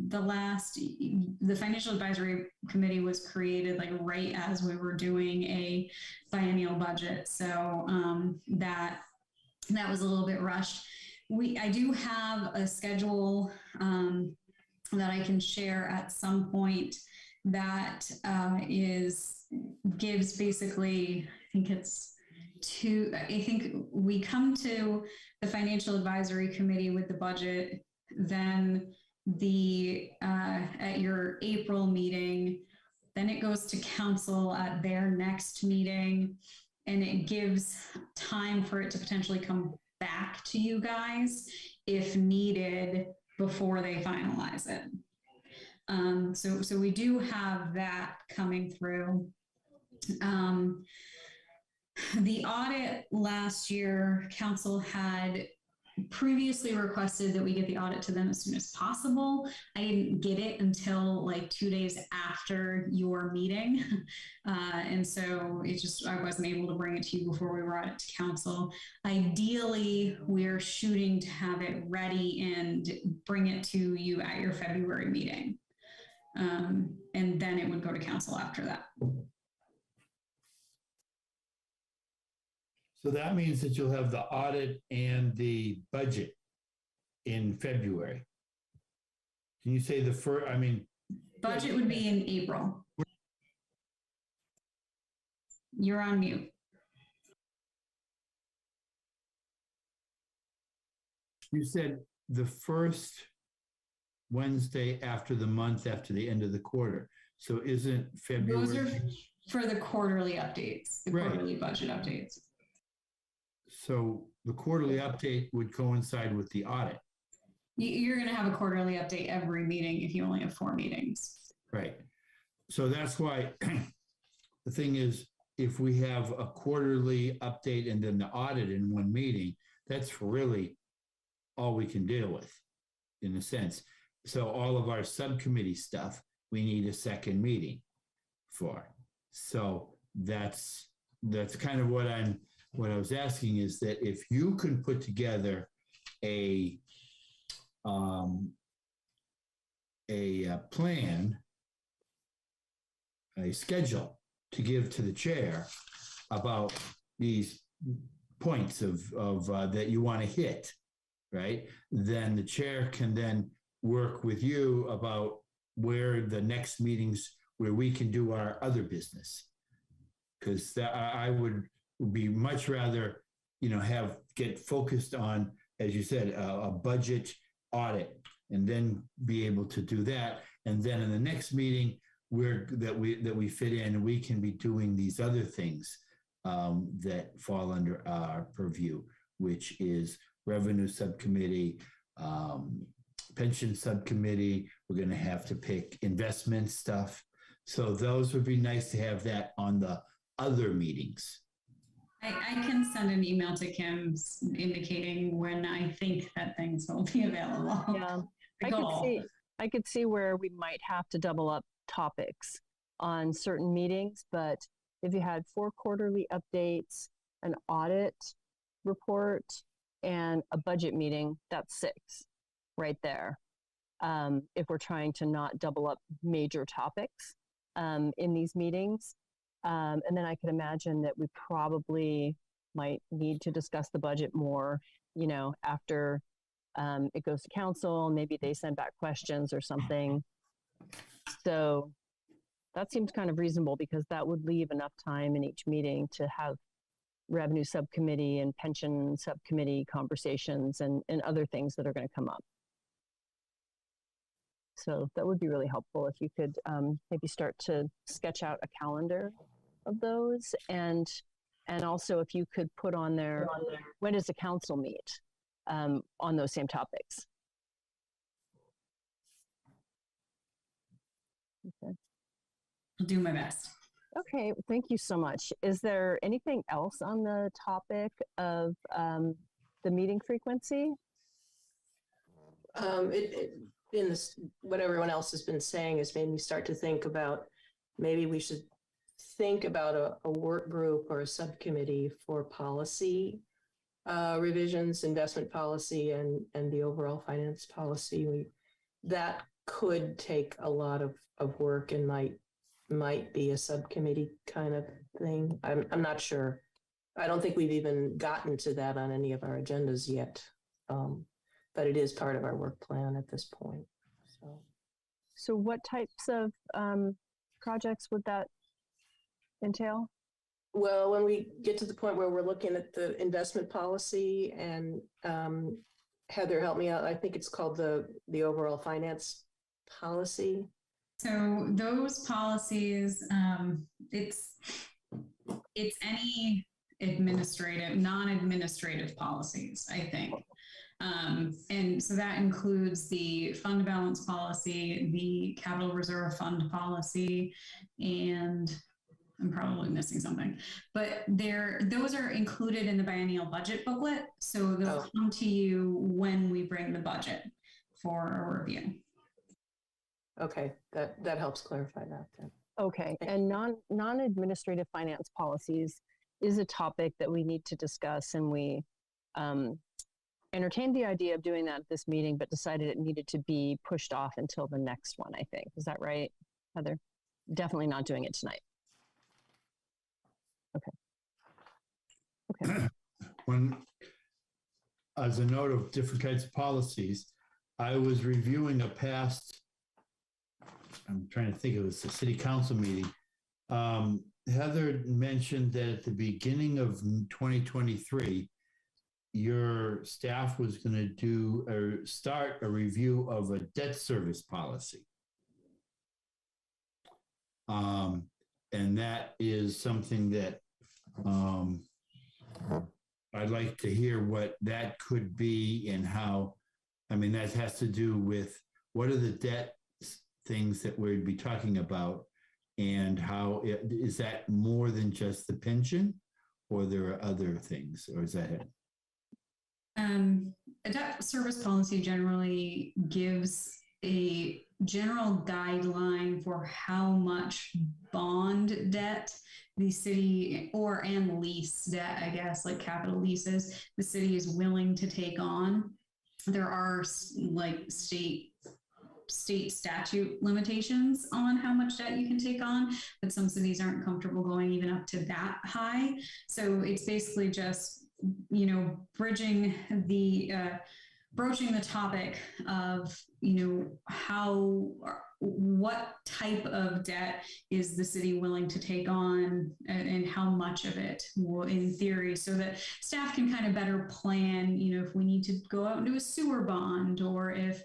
the Financial Advisory Committee was created like right as we were doing a biennial budget. So that was a little bit rushed. I do have a schedule that I can share at some point that gives basically, I think we come to the Financial Advisory Committee with the budget, then at your April meeting, then it goes to council at their next meeting, and it gives time for it to potentially come back to you guys if needed before they finalize it. So we do have that coming through. The audit last year, council had previously requested that we get the audit to them as soon as possible. I didn't get it until like 2 days after your meeting. And so I wasn't able to bring it to you before we brought it to council. Ideally, we're shooting to have it ready and bring it to you at your February meeting. And then it would go to council after that. So that means that you'll have the audit and the budget in February. Can you say budget would be in April. You're on mute. You said the first Wednesday after the month after the end of the quarter. So isn't February? Those are for the quarterly updates, the quarterly budget updates. So the quarterly update would coincide with the audit. You're going to have a quarterly update every meeting if you only have 4 meetings. Right. So that's why the thing is, if we have a quarterly update and then the audit in one meeting, that's really all we can deal with in a sense. So all of our subcommittee stuff, we need a second meeting for. So that's kind of what I was asking, is that if you can put together a plan, a schedule to give to the chair about these points of that you want to hit, right? Then the chair can then work with you about where the next meetings where we can do our other business. Because I would be much rather, get focused on, as you said, a budget audit, and then be able to do that. And then in the next meeting that we fit in, we can be doing these other things that fall under our purview, which is Revenue Subcommittee, Pension Subcommittee. We're going to have to pick investment stuff. So those would be nice to have that on the other meetings. I can send an email to Kim indicating when I think that things will be available. Yeah, I could see where we might have to double up topics on certain meetings, but if you had 4 quarterly updates, an audit report, and a budget meeting, that's 6 right there. If we're trying to not double up major topics in these meetings. And then I could imagine that we probably might need to discuss the budget more, after it goes to council. Maybe they send back questions or something. So that seems kind of reasonable, because that would leave enough time in each meeting to have Revenue Subcommittee and Pension Subcommittee conversations and other things that are going to come up. So that would be really helpful if you could maybe start to sketch out a calendar of those, and also if you could put on there, when does the council meet on those same topics? Okay. I'll do my best. Okay, thank you so much. Is there anything else on the topic of the meeting frequency? In this, what everyone else has been saying has made me start to think about maybe we should think about a work group or a subcommittee for policy revisions, investment policy, and the overall finance policy. That could take a lot of work and might be a subcommittee kind of thing. I'm not sure. I don't think we've even gotten to that on any of our agendas yet. But it is part of our work plan at this point. So what types of projects would that entail? Well, when we get to the point where we're looking at the investment policy, and Heather, help me out. I think it's called the overall finance policy. So those policies, it's any non-administrative policies, I think. And so that includes the fund balance policy, the capital reserve fund policy, and I'm probably missing something, but those are included in the biennial budget booklet. So they'll come to you when we bring the budget for a review. Okay, that helps clarify that then. Okay, and non-administrative finance policies is a topic that we need to discuss, and we entertained the idea of doing that at this meeting, but decided it needed to be pushed off until the next one, I think. Is that right, Heather? Definitely not doing it tonight. Okay. When, as a note of different kinds of policies, I was reviewing a past, I'm trying to think, it was a city council meeting. Heather mentioned that at the beginning of 2023, your staff was going to do or start a review of a debt service policy. And that is something that I'd like to hear what that could be and how, I mean, that has to do with what are the debt things that we'd be talking about, and how is that more than just the pension, or there are other things, or is that it? A debt service policy generally gives a general guideline for how much bond debt the city and lease debt, I guess, like capital leases, the city is willing to take on. There are like state statute limitations on how much debt you can take on, but some cities aren't comfortable going even up to that high. So it's basically just, broaching the topic of, what type of debt is the city willing to take on, and how much of it will, in theory, so that staff can kind of better plan, if we need to go out and do a sewer bond, or if,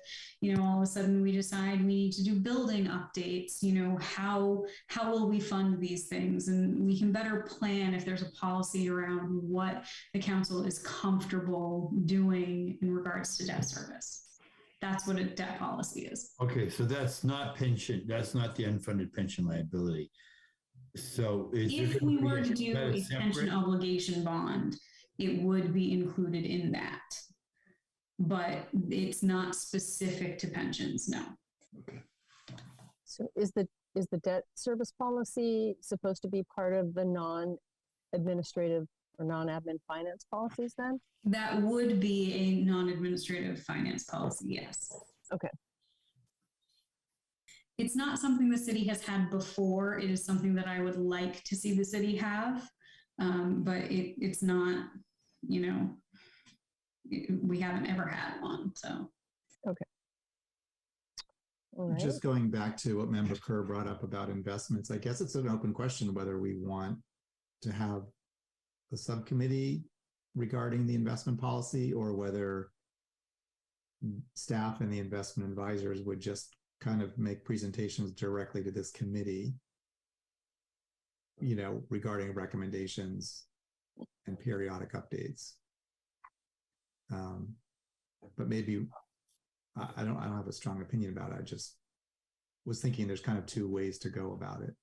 all of a sudden we decide we need to do building updates, how will we fund these things? And we can better plan if there's a policy around what the council is comfortable doing in regards to debt service. That's what a debt policy is. Okay, so that's not pension. That's not the unfunded pension liability. So if we were to do a pension obligation bond, it would be included in that, but it's not specific to pensions. No. Okay. So is the debt service policy supposed to be part of the non-administrative or non-admin finance policies then? That would be a non-administrative finance policy, yes. Okay. It's not something the city has had before. It is something that I would like to see the city have, but it's not, we haven't ever had one, so. Okay. All right. Just going back to what Member Kerr brought up about investments, I guess it's an open question whether we want to have a subcommittee regarding the investment policy, or whether staff and the investment advisors would just kind of make presentations directly to this committee, regarding recommendations and periodic updates. But maybe I don't have a strong opinion about it. I just was thinking there's kind of two ways to go about it.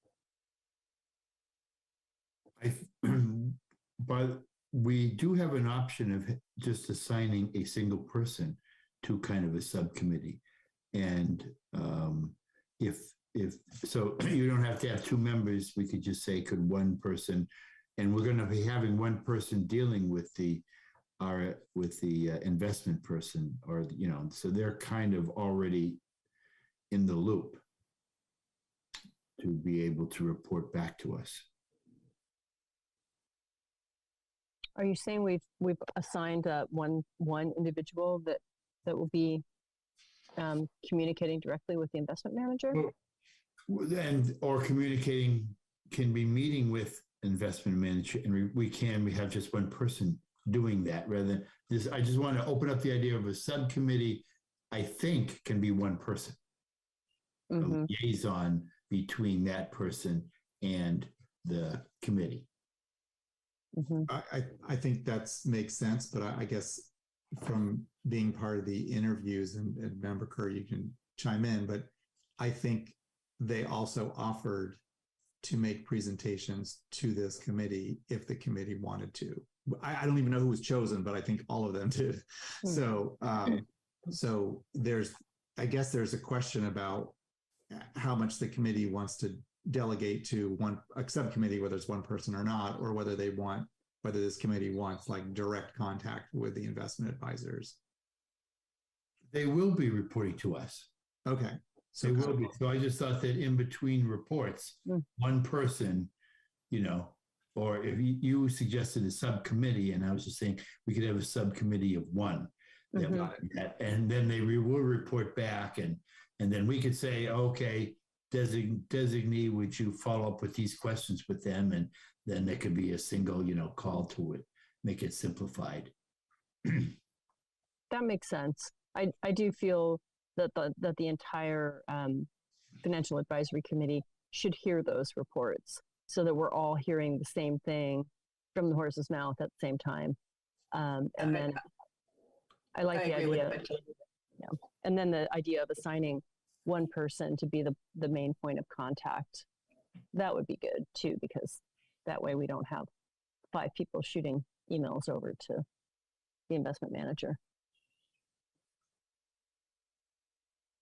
But we do have an option of just assigning a single person to kind of a subcommittee. And if so, you don't have to have two members. We could just say, could one person, and we're going to be having one person dealing with the investment person, or so they're kind of already in the loop to be able to report back to us. Are you saying we've assigned one individual that will be communicating directly with the investment manager? Or communicating, can be meeting with investment manager, and we have just one person doing that rather than this. I just want to open up the idea of a subcommittee. I think can be one person, a liaison between that person and the committee. I think that makes sense, but I guess from being part of the interviews, and Member Kerr, you can chime in, but I think they also offered to make presentations to this committee if the committee wanted to. I don't even know who was chosen, but I think all of them did. So I guess there's a question about how much the committee wants to delegate to a subcommittee, whether it's one person or not, or whether this committee wants like direct contact with the investment advisors. They will be reporting to us. Okay. So they will be. So I just thought that in between reports, one person, or if you suggested a subcommittee, and I was just saying we could have a subcommittee of one, and then they will report back, and then we could say, okay, designee, would you follow up with these questions with them, and then there could be a single, call to it, make it simplified. That makes sense. I do feel that the entire Financial Advisory Committee should hear those reports, so that we're all hearing the same thing from the horse's mouth at the same time. And then I like the idea. Yeah. And then the idea of assigning one person to be the main point of contact, that would be good too, because that way we don't have 5 people shooting emails over to the investment manager.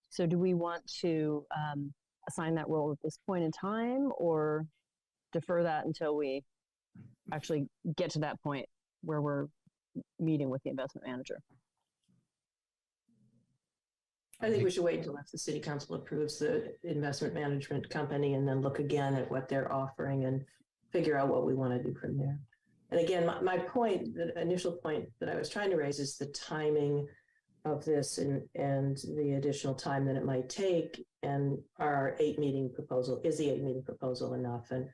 So do we want to assign that role at this point in time, or defer that until we actually get to that point where we're meeting with the investment manager? I think we should wait until the city council approves the investment management company, and then look again at what they're offering and figure out what we want to do from there. And again, my point, the initial point that I was trying to raise, is the timing of this and the additional time that it might take, and our 8-meeting proposal. Is the 8-meeting proposal enough? And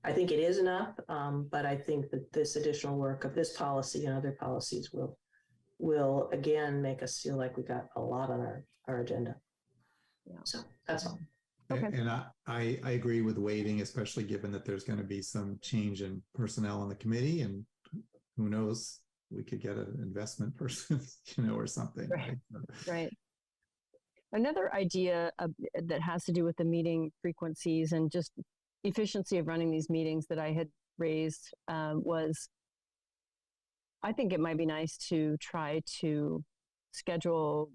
I think it is enough, but I think that this additional work of this policy and other policies will again make us feel like we got a lot on our agenda. Yeah. So that's all. Okay. And I agree with waiting, especially given that there's going to be some change in personnel on the committee, and who knows, we could get an investment person, or something. Right. Another idea that has to do with the meeting frequencies and just efficiency of running these meetings that I had raised was, I think it might be nice to try to schedule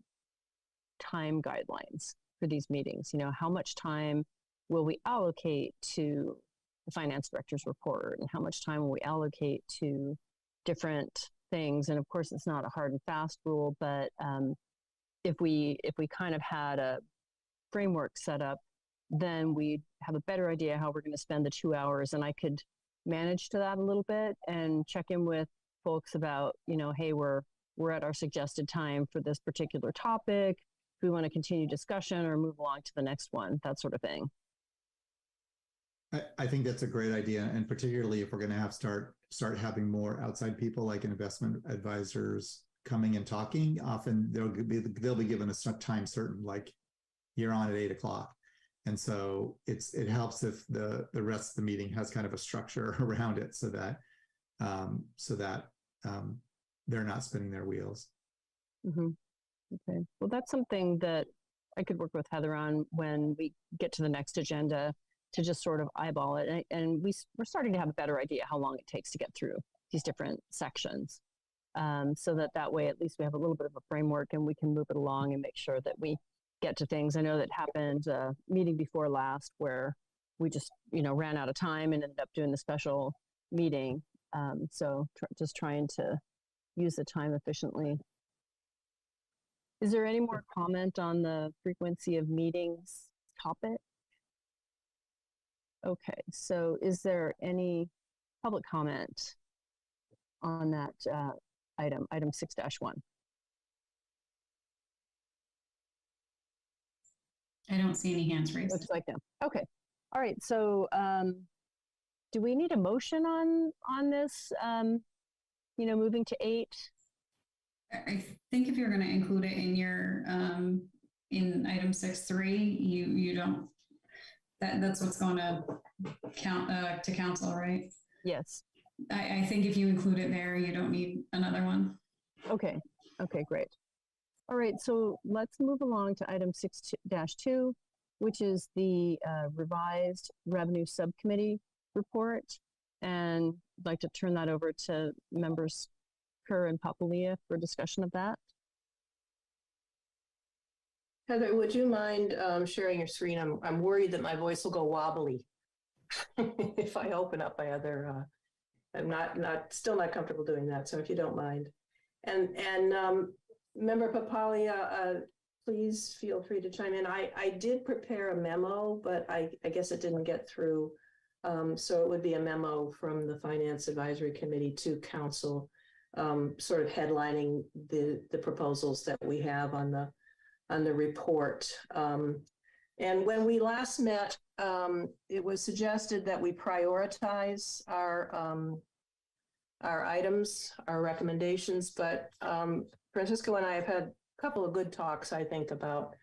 time guidelines for these meetings. How much time will we allocate to the finance director's report, and how much time will we allocate to different things? And of course, it's not a hard and fast rule, but if we kind of had a framework set up, then we'd have a better idea how we're going to spend the 2 hours, and I could manage to that a little bit and check in with folks about, hey, we're at our suggested time for this particular topic. If we want to continue discussion or move along to the next one, that sort of thing. I think that's a great idea, and particularly if we're going to have start having more outside people like investment advisors coming and talking. Often they'll be given a time certain, like you're on at 8 o'clock. And so it helps if the rest of the meeting has kind of a structure around it so that they're not spinning their wheels. Mm-hmm. Okay. Well, that's something that I could work with Heather on when we get to the next agenda to just sort of eyeball it. And we're starting to have a better idea how long it takes to get through these different sections. So that way, at least we have a little bit of a framework and we can move it along and make sure that we get to things. I know that happened meeting before last where we just, ran out of time and ended up doing the special meeting. So just trying to use the time efficiently. Is there any more comment on the frequency of meetings topic? Okay, so is there any public comment on that item 6-1? I don't see any hands raised. Looks like no. Okay. All right. So do we need a motion on this, moving to 8? I think if you're going to include it in your in item 6.3, you don't. That's what's going to count to council, right? Yes. I think if you include it there, you don't need another one. Okay. Okay. Great. All right. So let's move along to item 6-2, which is the revised Revenue Subcommittee Report, and I'd like to turn that over to members Kerr and Papalia for discussion of that. Heather, would you mind sharing your screen? I'm worried that my voice will go wobbly if I open up my other. I'm still not comfortable doing that. So if you don't mind, and Member Papalia, please feel free to chime in. I did prepare a memo, but I guess it didn't get through. So it would be a memo from the Finance Advisory Committee to Council, sort of headlining the proposals that we have on the report. And when we last met, it was suggested that we prioritize our items, our recommendations, but Francisco and I have had a couple of good talks, I think, about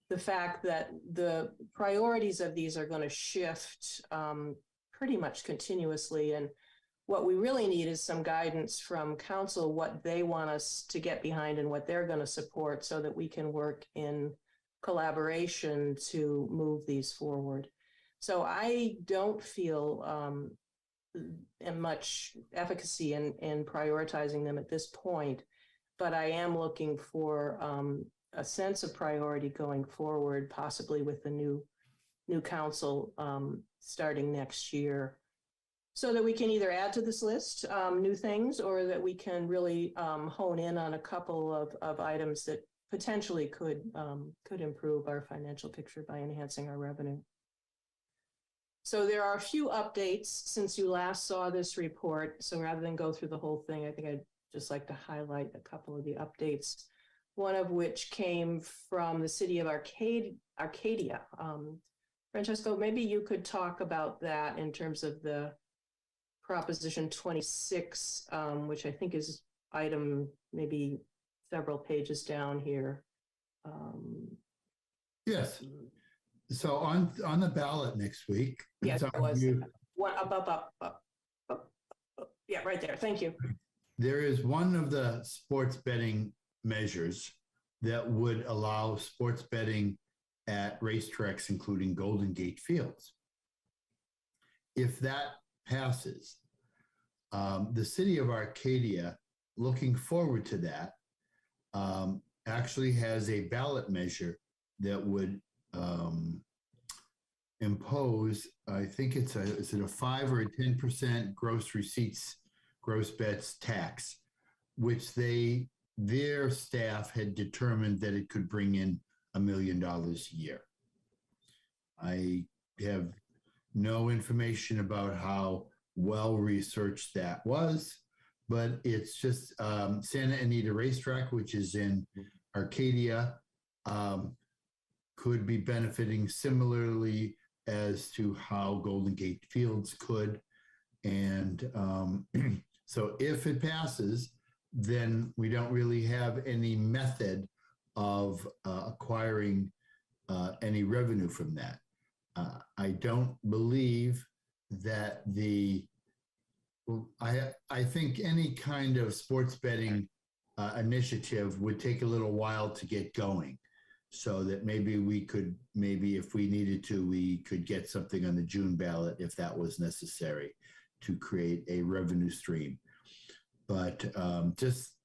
the fact that the priorities of these are going to shift pretty much continuously. And what we really need is some guidance from council, what they want us to get behind and what they're going to support so that we can work in collaboration to move these forward. So I don't feel much efficacy in prioritizing them at this point, but I am looking for a sense of priority going forward, possibly with the new council starting next year, so that we can either add to this list new things, or that we can really hone in on a couple of items that potentially could improve our financial picture by enhancing our revenue. So there are a few updates since you last saw this report. So rather than go through the whole thing, I think I'd just like to highlight a couple of the updates, one of which came from the city of Arcadia. Francesco, maybe you could talk about that in terms of the Proposition 26, which I think is item maybe several pages down here. Yes. So on the ballot next week. Yes, it was. One up. Yeah, right there. Thank you. There is one of the sports betting measures that would allow sports betting at racetracks, including Golden Gate Fields. If that passes, the city of Arcadia, looking forward to that, actually has a ballot measure that would impose, I think is it a 5 or a 10% gross receipts, gross bets tax, which their staff had determined that it could bring in $1 million a year. I have no information about how well researched that was, but it's just Santa Anita Racetrack, which is in Arcadia, could be benefiting similarly as to how Golden Gate Fields could. And so if it passes, then we don't really have any method of acquiring any revenue from that. I don't believe that I think any kind of sports betting initiative would take a little while to get going. So that maybe if we needed to, we could get something on the June ballot if that was necessary to create a revenue stream. But just,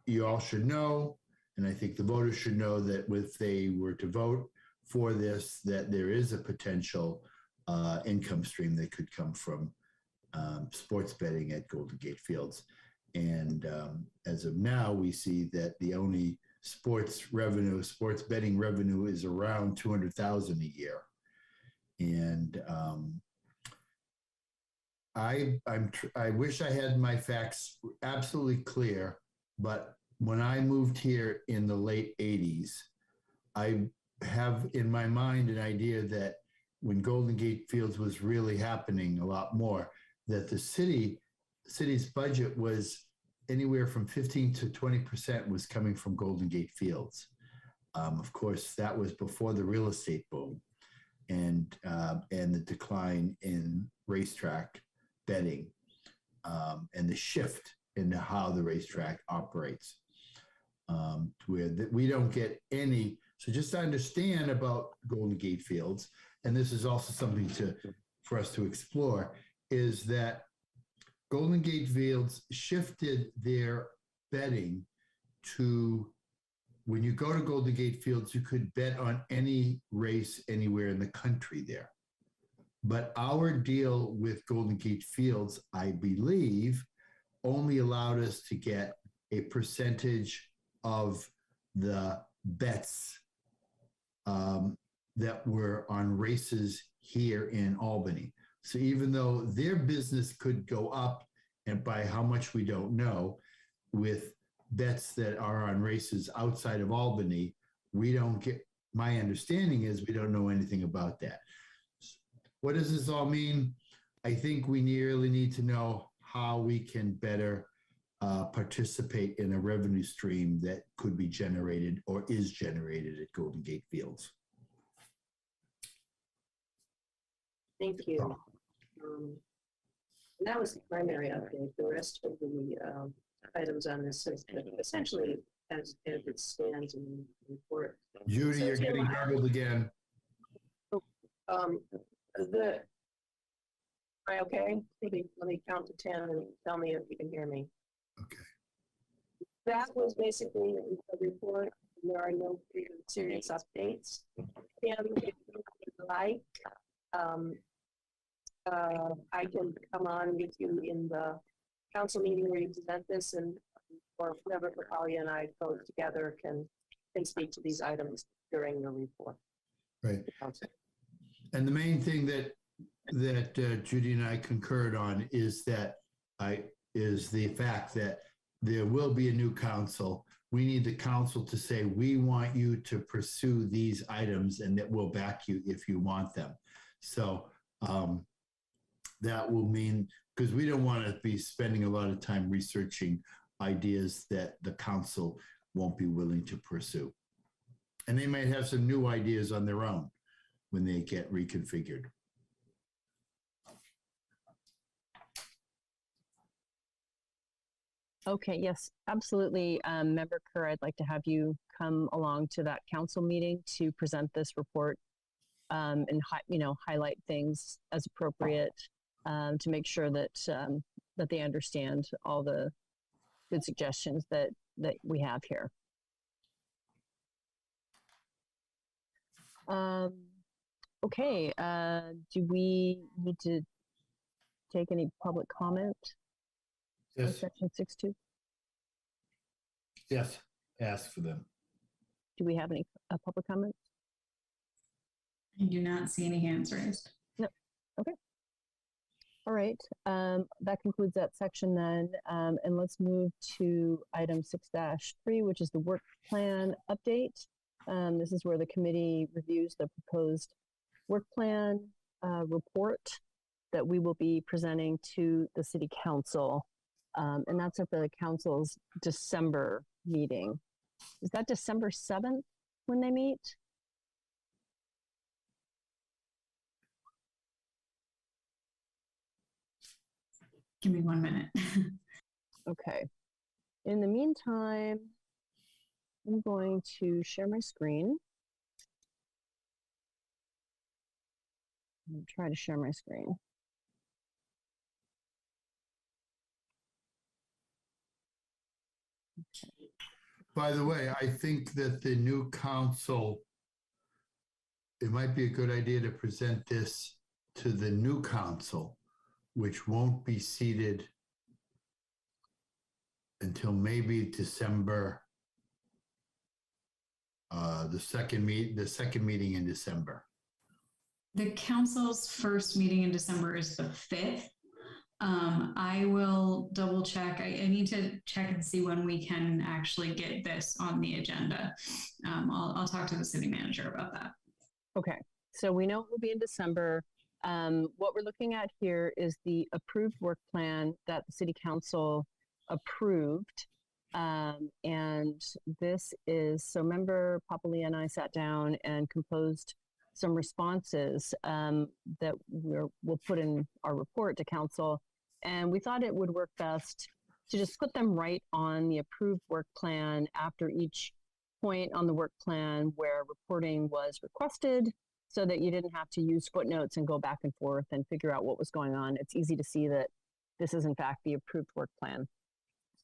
you all should know, and I think the voters should know, that if they were to vote for this, that there is a potential income stream that could come from sports betting at Golden Gate Fields. And as of now, we see that the only sports betting revenue is around $200,000 a year. And I wish I had my facts absolutely clear, but when I moved here in the late 80s, I have in my mind an idea that when Golden Gate Fields was really happening a lot more, that the city's budget was anywhere from 15 to 20% was coming from Golden Gate Fields. Of course, that was before the real estate boom and the decline in racetrack betting and the shift into how the racetrack operates, where we don't get any. So just to understand about Golden Gate Fields, and this is also something for us to explore, is that Golden Gate Fields shifted their betting to, when you go to Golden Gate Fields, you could bet on any race anywhere in the country there. But our deal with Golden Gate Fields, I believe, only allowed us to get a percentage of the bets that were on races here in Albany. So even though their business could go up, and by how much we don't know, with bets that are on races outside of Albany, we don't get, my understanding is we don't know anything about that. What does this all mean? I think we really need to know how we can better participate in a revenue stream that could be generated or is generated at Golden Gate Fields. Thank you. That was the primary update. The rest of the items on this is essentially as it stands in the report. Judy, you're getting garbled again. Am I okay? Let me count to 10 and tell me if you can hear me. Okay. That was basically the report. There are no serious updates. And if you like, I can come on with you in the council meeting where you present this, and or whoever Natalia and I both together can speak to these items during the report. Right. And the main thing that Judy and I concurred on is the fact that there will be a new council. We need the council to say, we want you to pursue these items and that we'll back you if you want them. So that will mean, because we don't want to be spending a lot of time researching ideas that the council won't be willing to pursue. And they might have some new ideas on their own when they get reconfigured. Okay, yes, absolutely. Member Kerr, I'd like to have you come along to that council meeting to present this report and highlight things as appropriate to make sure that that they understand all the good suggestions that we have here. Okay, do we need to take any public comment? Yes. Section 6.2. Yes, ask for them. Do we have any public comments? I do not see any hands raised. No. Okay. All right. That concludes that section then. And let's move to item 6-3, which is the work plan update. This is where the committee reviews the proposed work plan report that we will be presenting to the city council. And that's at the council's December meeting. Is that December 7th when they meet? Give me 1 minute. Okay. In the meantime, I'm going to share my screen. I'm try to share my screen. By the way, I think that the new council, it might be a good idea to present this to the new council, which won't be seated until maybe December, the second meeting in December. The council's first meeting in December is the 5th. I will double check. I need to check and see when we can actually get this on the agenda. I'll talk to the city manager about that. Okay, so we know it will be in December. What we're looking at here is the approved work plan that the city council approved. And this is, so member Papalia and I sat down and composed some responses that we'll put in our report to council. And we thought it would work best to just put them right on the approved work plan after each point on the work plan where reporting was requested, so that you didn't have to use footnotes and go back and forth and figure out what was going on. It's easy to see that this is in fact the approved work plan.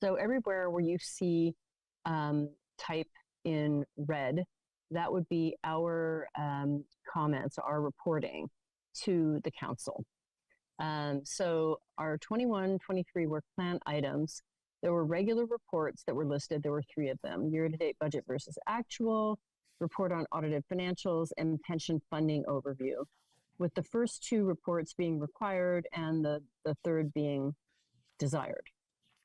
So everywhere where you see type in red, that would be our comments, our reporting to the council. So our 21-23 work plan items, there were regular reports that were listed. There were 3 of them: year-to-date budget versus actual, report on audited financials, and pension funding overview, with the first 2 reports being required and the third being desired.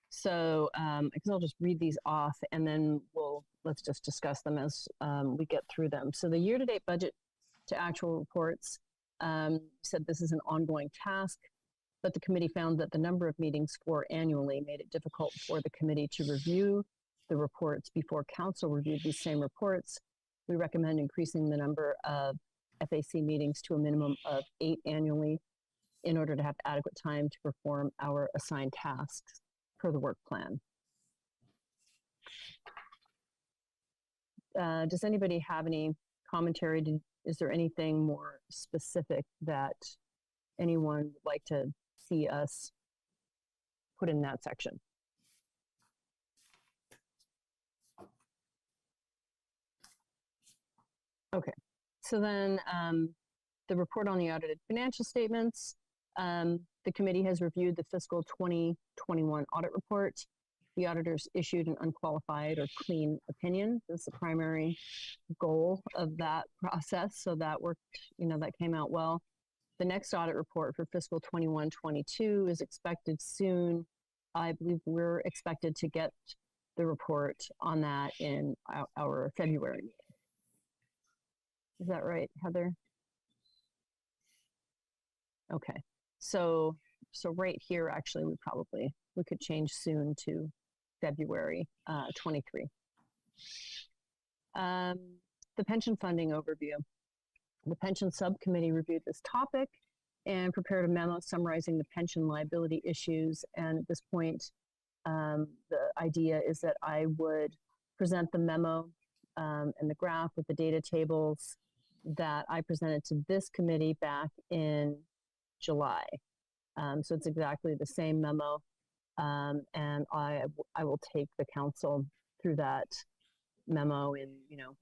So I guess I'll just read these off and then let's just discuss them as we get through them. So the year-to-date budget to actual reports said this is an ongoing task, but the committee found that the number of meetings for annually made it difficult for the committee to review the reports before council reviewed these same reports. We recommend increasing the number of FAC meetings to a minimum of 8 annually in order to have adequate time to perform our assigned tasks per the work plan. Does anybody have any commentary? Is there anything more specific that anyone would like to see us put in that section? Okay, so then the report on the audited financial statements. The committee has reviewed the fiscal 2021 audit report. The auditors issued an unqualified or clean opinion. That's the primary goal of that process. So that worked, that came out well. The next audit report for fiscal 21-22 is expected soon. I believe we're expected to get the report on that in our February meeting. Is that right, Heather? Okay. So right here, actually, we could change soon to February 23. The pension funding overview. The pension subcommittee reviewed this topic and prepared a memo summarizing the pension liability issues. And at this point, the idea is that I would present the memo and the graph with the data tables that I presented to this committee back in July. So it's exactly the same memo. And I will take the council through that memo in,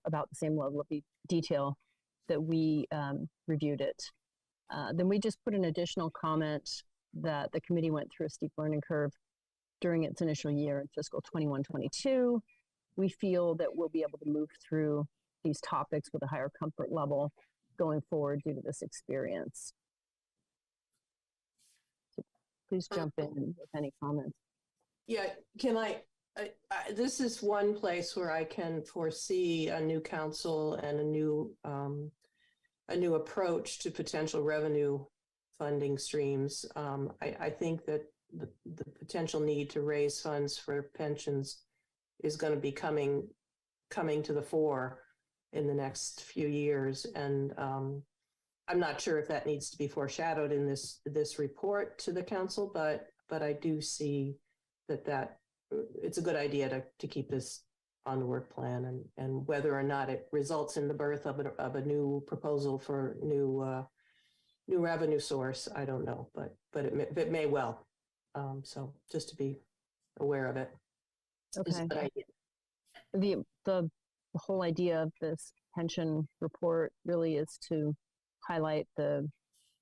about the same level of detail that we reviewed it. Then we just put an additional comment that the committee went through a steep learning curve during its initial year in fiscal 21-22. We feel that we'll be able to move through these topics with a higher comfort level going forward due to this experience. So please jump in with any comments. Yeah, can I this is one place where I can foresee a new council and a new approach to potential revenue funding streams. I think that the potential need to raise funds for pensions is going to be coming to the fore in the next few years, and I'm not sure if that needs to be foreshadowed in this report to the council, but but I do see that it's a good idea to keep this on the work plan, and whether or not it results in the birth of a new proposal for new revenue source, I don't know, but it may well. So just to be aware of it. Is a Okay. good idea. The whole idea of this pension report really is to highlight the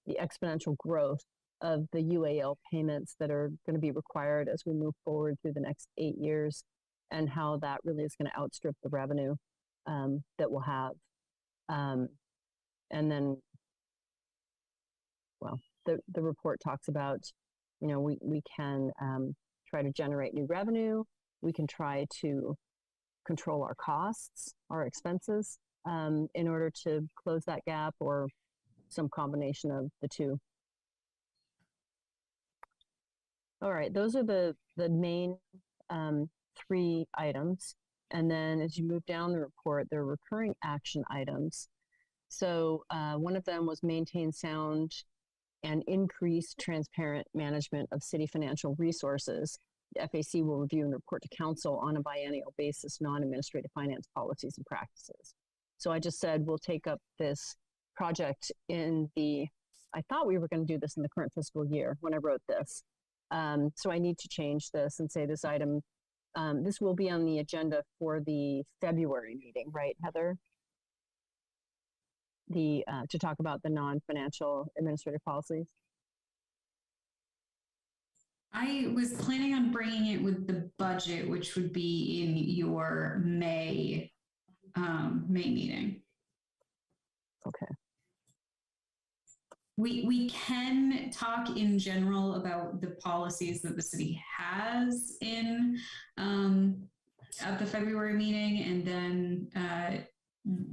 exponential growth of the UAL payments that are going to be required as we move forward through the next 8 years, and how that really is going to outstrip the revenue that we'll have. And then, well, the report talks about, you know, we can try to generate new revenue. We can try to control our costs, our expenses, in order to close that gap, or some combination of the two. All right, those are the main 3 items. And then as you move down the report, there are recurring action items. So one of them was maintain sound and increase transparent management of city financial resources. The FAC will review and report to council on a biennial basis non-administrative finance policies and practices. So I just said we'll take up this project I thought we were going to do this in the current fiscal year when I wrote this. So I need to change this and say this item, this will be on the agenda for the February meeting, right, Heather? To talk about the non-financial administrative policies. I was planning on bringing it with the budget, which would be in your May meeting. Okay. We can talk in general about the policies that the city has in at the February meeting, and then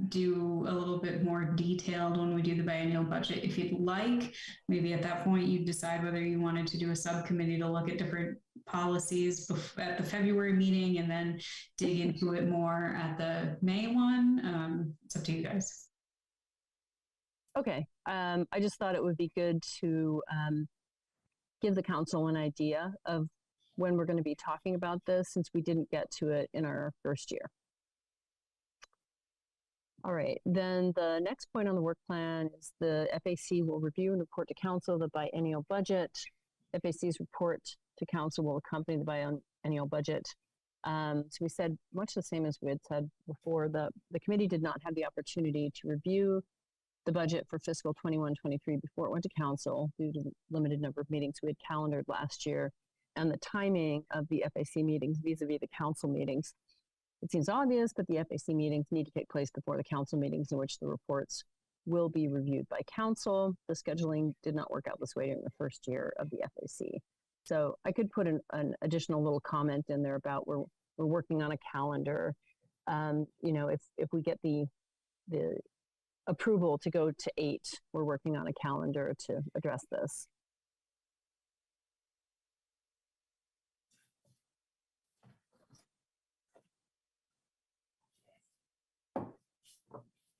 do a little bit more detailed when we do the biennial budget. If you'd like, maybe at that point you decide whether you wanted to do a subcommittee to look at different policies at the February meeting and then dig into it more at the May one. It's up to you guys. Okay. I just thought it would be good to give the council an idea of when we're going to be talking about this, since we didn't get to it in our first year. All right, then the next point on the work plan is the FAC will review and report to council the biennial budget. FAC's report to council will accompany the biennial budget. So we said much the same as we had said before. The committee did not have the opportunity to review the budget for fiscal 21-23 before it went to council due to the limited number of meetings we had calendared last year and the timing of the FAC meetings vis-a-vis the council meetings. It seems obvious, but the FAC meetings need to take place before the council meetings in which the reports will be reviewed by council. The scheduling did not work out this way during the first year of the FAC. So I could put an additional little comment in there about we're working on a calendar. You know, if we get the approval to go to 8, we're working on a calendar to address this.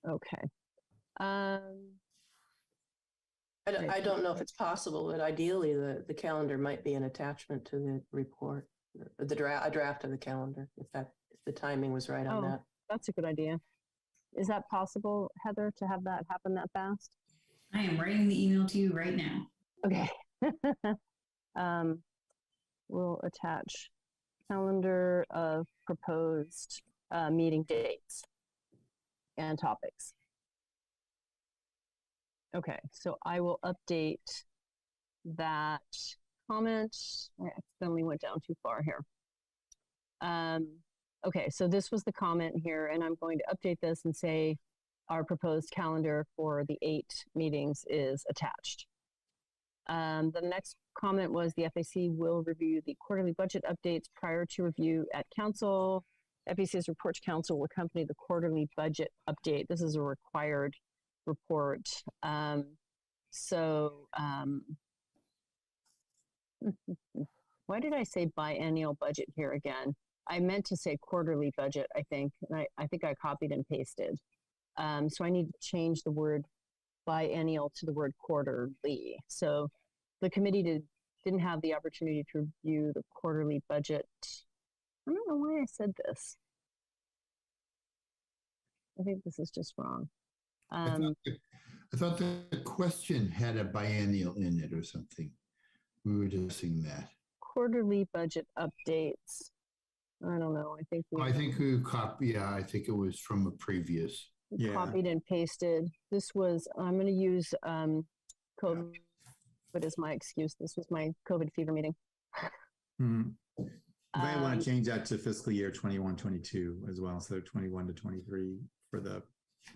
Okay. I don't know if it's possible, but ideally the calendar might be an attachment to the report, a draft of the calendar, if the timing was right on that. That's a good idea. Is that possible, Heather, to have that happen that fast? I am writing the email to you right now. Okay. We'll attach calendar of proposed meeting dates and topics. Okay, so I will update that comment. I accidentally went down too far here. Okay, so this was the comment here, and I'm going to update this and say our proposed calendar for the 8 meetings is attached. The next comment was the FAC will review the quarterly budget updates prior to review at council. FAC's report to council will accompany the quarterly budget update. This is a required report. Why did I say biennial budget here again? I meant to say quarterly budget, I think. And I think I copied and pasted. So I need to change the word biennial to the word quarterly. So the committee didn't have the opportunity to review the quarterly budget. I don't know why I said this. I think this is just wrong. I thought the question had a biennial in it or something. We were discussing that. Quarterly budget updates. I don't know. I think I think we copied. Yeah, I think it was from a previous. copied and pasted. This was, I'm going to use COVID as my excuse. This was my COVID fever meeting. You might want to change that to fiscal year 21-22 as well. So 21 to 23 for the,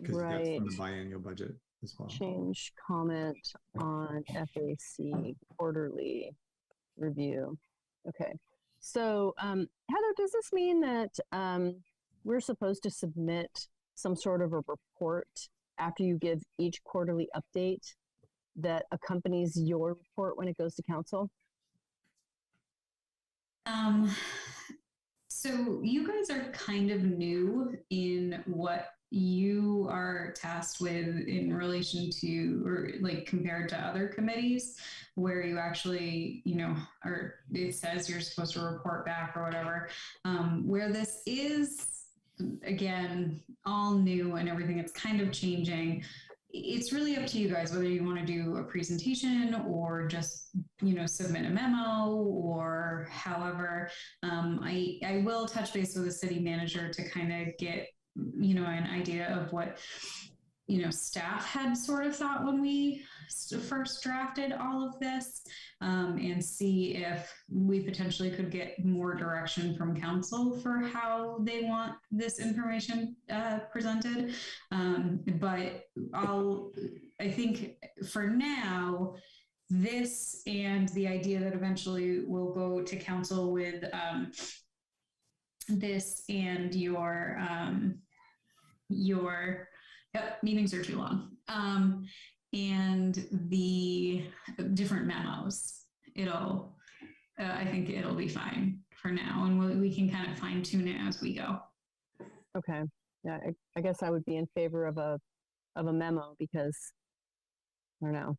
because that's from the biannual budget as well. Change comment on FAC quarterly review. Okay. So Heather, does this mean that we're supposed to submit some sort of a report after you give each quarterly update that accompanies your report when it goes to council? So you guys are kind of new in what you are tasked with in relation to, or like compared to other committees where you actually, you know, or it says you're supposed to report back or whatever, where this is, again, all new and everything, it's kind of changing. It's really up to you guys whether you want to do a presentation or just, you know, submit a memo or however. I will touch base with the city manager to kind of get, you know, an idea of what, you know, staff had sort of thought when we first drafted all of this, and see if we potentially could get more direction from council for how they want this information presented. But I think for now, this and the idea that eventually we'll go to council with this and your meetings are too long. And the different memos, I think it'll be fine for now. And we can kind of fine tune it as we go. Okay. Yeah, I guess I would be in favor of a memo because, I don't know,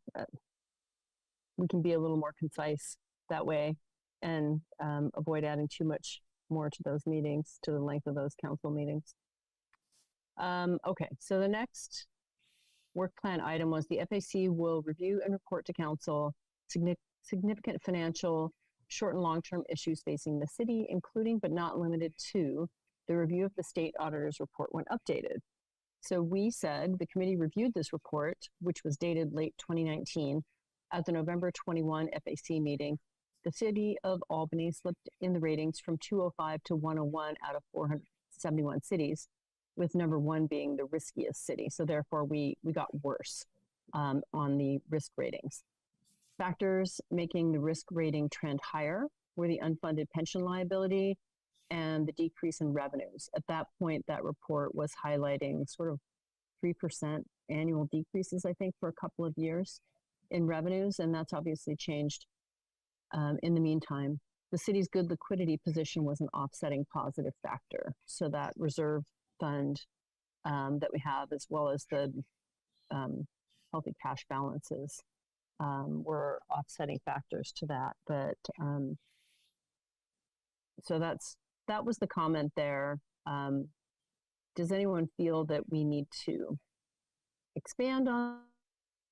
we can be a little more concise that way and avoid adding too much more to those meetings, to the length of those council meetings. Okay, so the next work plan item was the FAC will review and report to council significant financial short and long-term issues facing the city, including but not limited to the review of the state auditor's report when updated. So we said the committee reviewed this report, which was dated late 2019, at the November 21 FAC meeting. The city of Albany slipped in the ratings from 205 to 101 out of 471 cities, with number one being the riskiest city. So therefore we got worse on the risk ratings. Factors making the risk rating trend higher were the unfunded pension liability and the decrease in revenues. At that point, that report was highlighting sort of 3% annual decreases, I think, for a couple of years in revenues. And that's obviously changed in the meantime. The city's good liquidity position was an offsetting positive factor. So that reserve fund that we have, as well as the healthy cash balances, were offsetting factors to that. But so that was the comment there. Does anyone feel that we need to expand on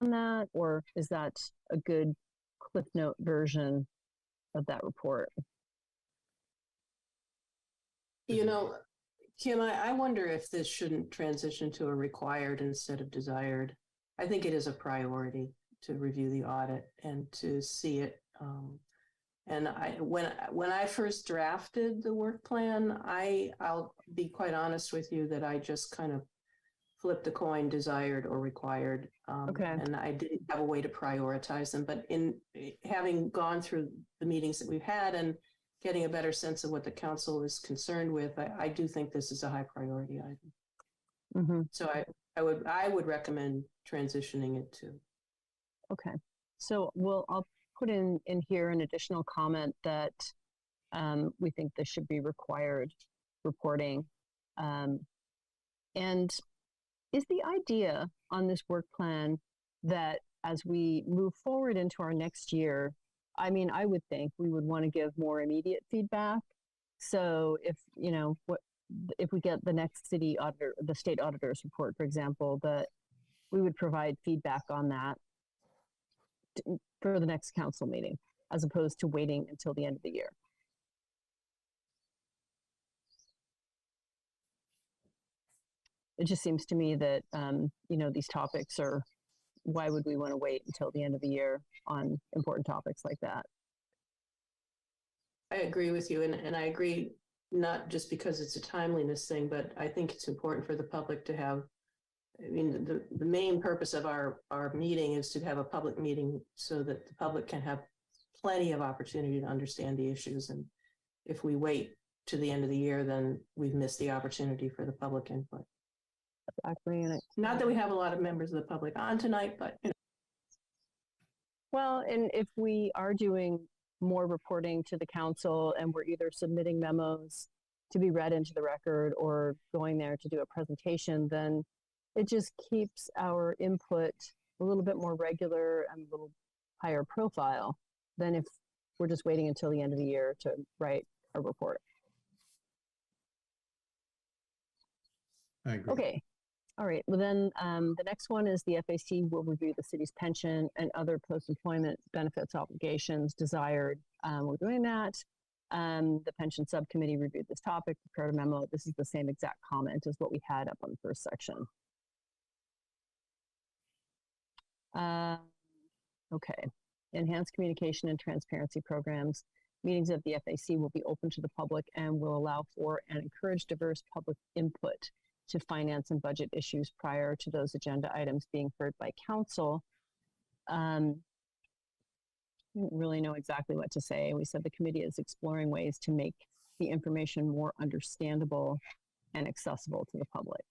that, or is that a good Cliff Note version of that report? You know, Kim, I wonder if this shouldn't transition to a required instead of desired. I think it is a priority to review the audit and to see it. And when I first drafted the work plan, I'll be quite honest with you that I just kind of flipped a coin, desired or required. Okay. And I didn't have a way to prioritize them. But in having gone through the meetings that we've had and getting a better sense of what the council is concerned with, I do think this is a high priority item. Mm-hmm. So I would recommend transitioning it to. Okay. So I'll put in here an additional comment that we think this should be required reporting. And is the idea on this work plan that as we move forward into our next year, I mean, I would think we would want to give more immediate feedback. So if, you know, if we get the next city auditor, the state auditor's report, for example, that we would provide feedback on that for the next council meeting, as opposed to waiting until the end of the year. It just seems to me that, you know, these topics are, why would we want to wait until the end of the year on important topics like that? I agree with you, and I agree not just because it's a timeliness thing, but I think it's important for the public to have, I mean, the main purpose of our meeting is to have a public meeting so that the public can have plenty of opportunity to understand the issues. And if we wait to the end of the year, then we've missed the opportunity for the public input. Exactly. And Not that we have a lot of members of the public on tonight, but you know. Well, and if we are doing more reporting to the council and we're either submitting memos to be read into the record or going there to do a presentation, then it just keeps our input a little bit more regular and a little higher profile than if we're just waiting until the end of the year to write a report. I agree. Okay. All right. Well, then the next one is the FAC will review the city's pension and other post-employment benefits obligations desired. We're doing that. The pension subcommittee reviewed this topic, prepared a memo. This is the same exact comment as what we had up on the first section. Okay. Enhanced communication and transparency programs. Meetings of the FAC will be open to the public and will allow for and encourage diverse public input to finance and budget issues prior to those agenda items being heard by council. I don't really know exactly what to say. We said the committee is exploring ways to make the information more understandable and accessible to the public.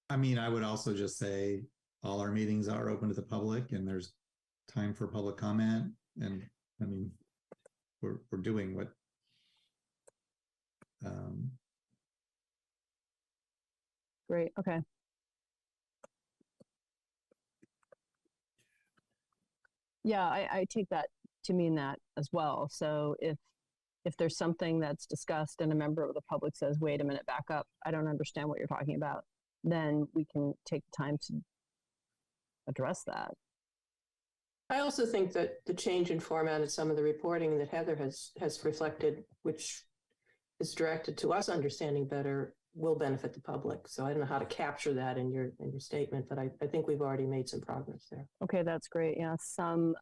I mean, I would also just say all our meetings are open to the public and there's time for public comment. And I mean, we're doing what, Great. Okay. Yeah, I take that to mean that as well. So if there's something that's discussed and a member of the public says, wait a minute, back up, I don't understand what you're talking about, then we can take the time to address that. I also think that the change in format of some of the reporting that Heather has reflected, which is directed to us understanding better, will benefit the public. So I don't know how to capture that in your statement, but I think we've already made some progress there. Okay, that's great. Yeah, some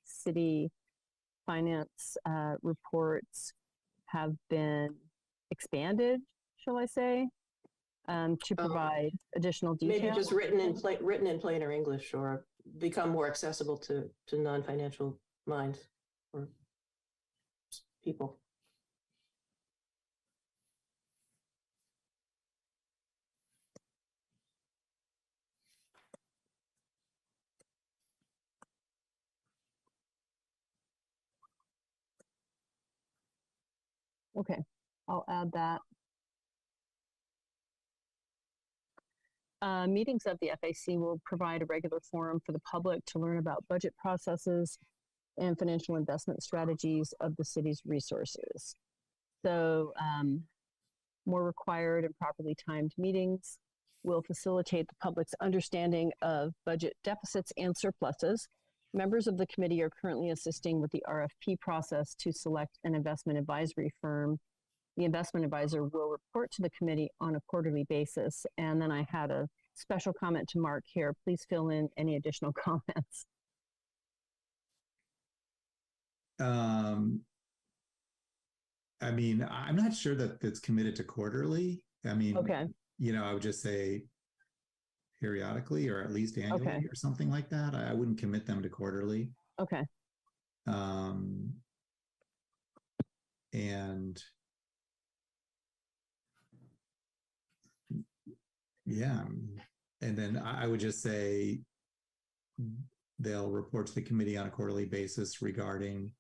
city finance reports have been expanded, shall I say, to provide additional detail. Maybe just written in plainer English, or become more accessible to non-financial minds or people. Okay, I'll add that. Meetings of the FAC will provide a regular forum for the public to learn about budget processes and financial investment strategies of the city's resources. So more required and properly timed meetings will facilitate the public's understanding of budget deficits and surpluses. Members of the committee are currently assisting with the RFP process to select an investment advisory firm. The investment advisor will report to the committee on a quarterly basis. And then I had a special comment to Mark here. Please fill in any additional comments. I mean, I'm not sure that it's committed to quarterly. I mean, Okay. You know, I would just say periodically or at least annually or something like that. I wouldn't commit them to quarterly. Okay. And yeah, and then I would just say they'll report to the committee on a quarterly basis regarding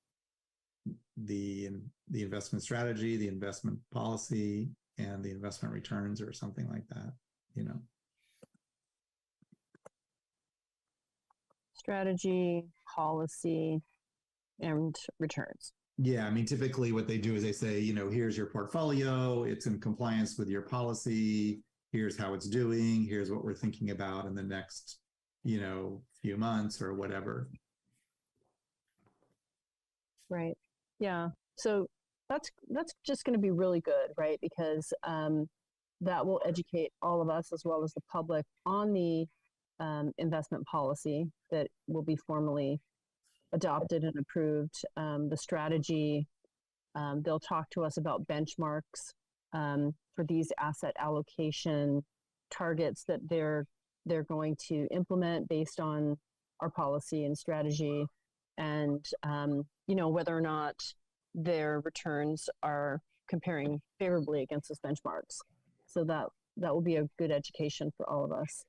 the investment strategy, the investment policy, and the investment returns or something like that, you know. strategy, policy, and returns. Yeah, I mean, typically what they do is they say, here's your portfolio, it's in compliance with your policy, here's how it's doing, here's what we're thinking about in the next, few months or whatever. Right. Yeah. So that's just going to be really good, right? Because that will educate all of us as well as the public on the investment policy that will be formally adopted and approved, the strategy. They'll talk to us about benchmarks for these asset allocation targets that they're going to implement based on our policy and strategy, and whether or not their returns are comparing favorably against those benchmarks. So that will be a good education for all of us.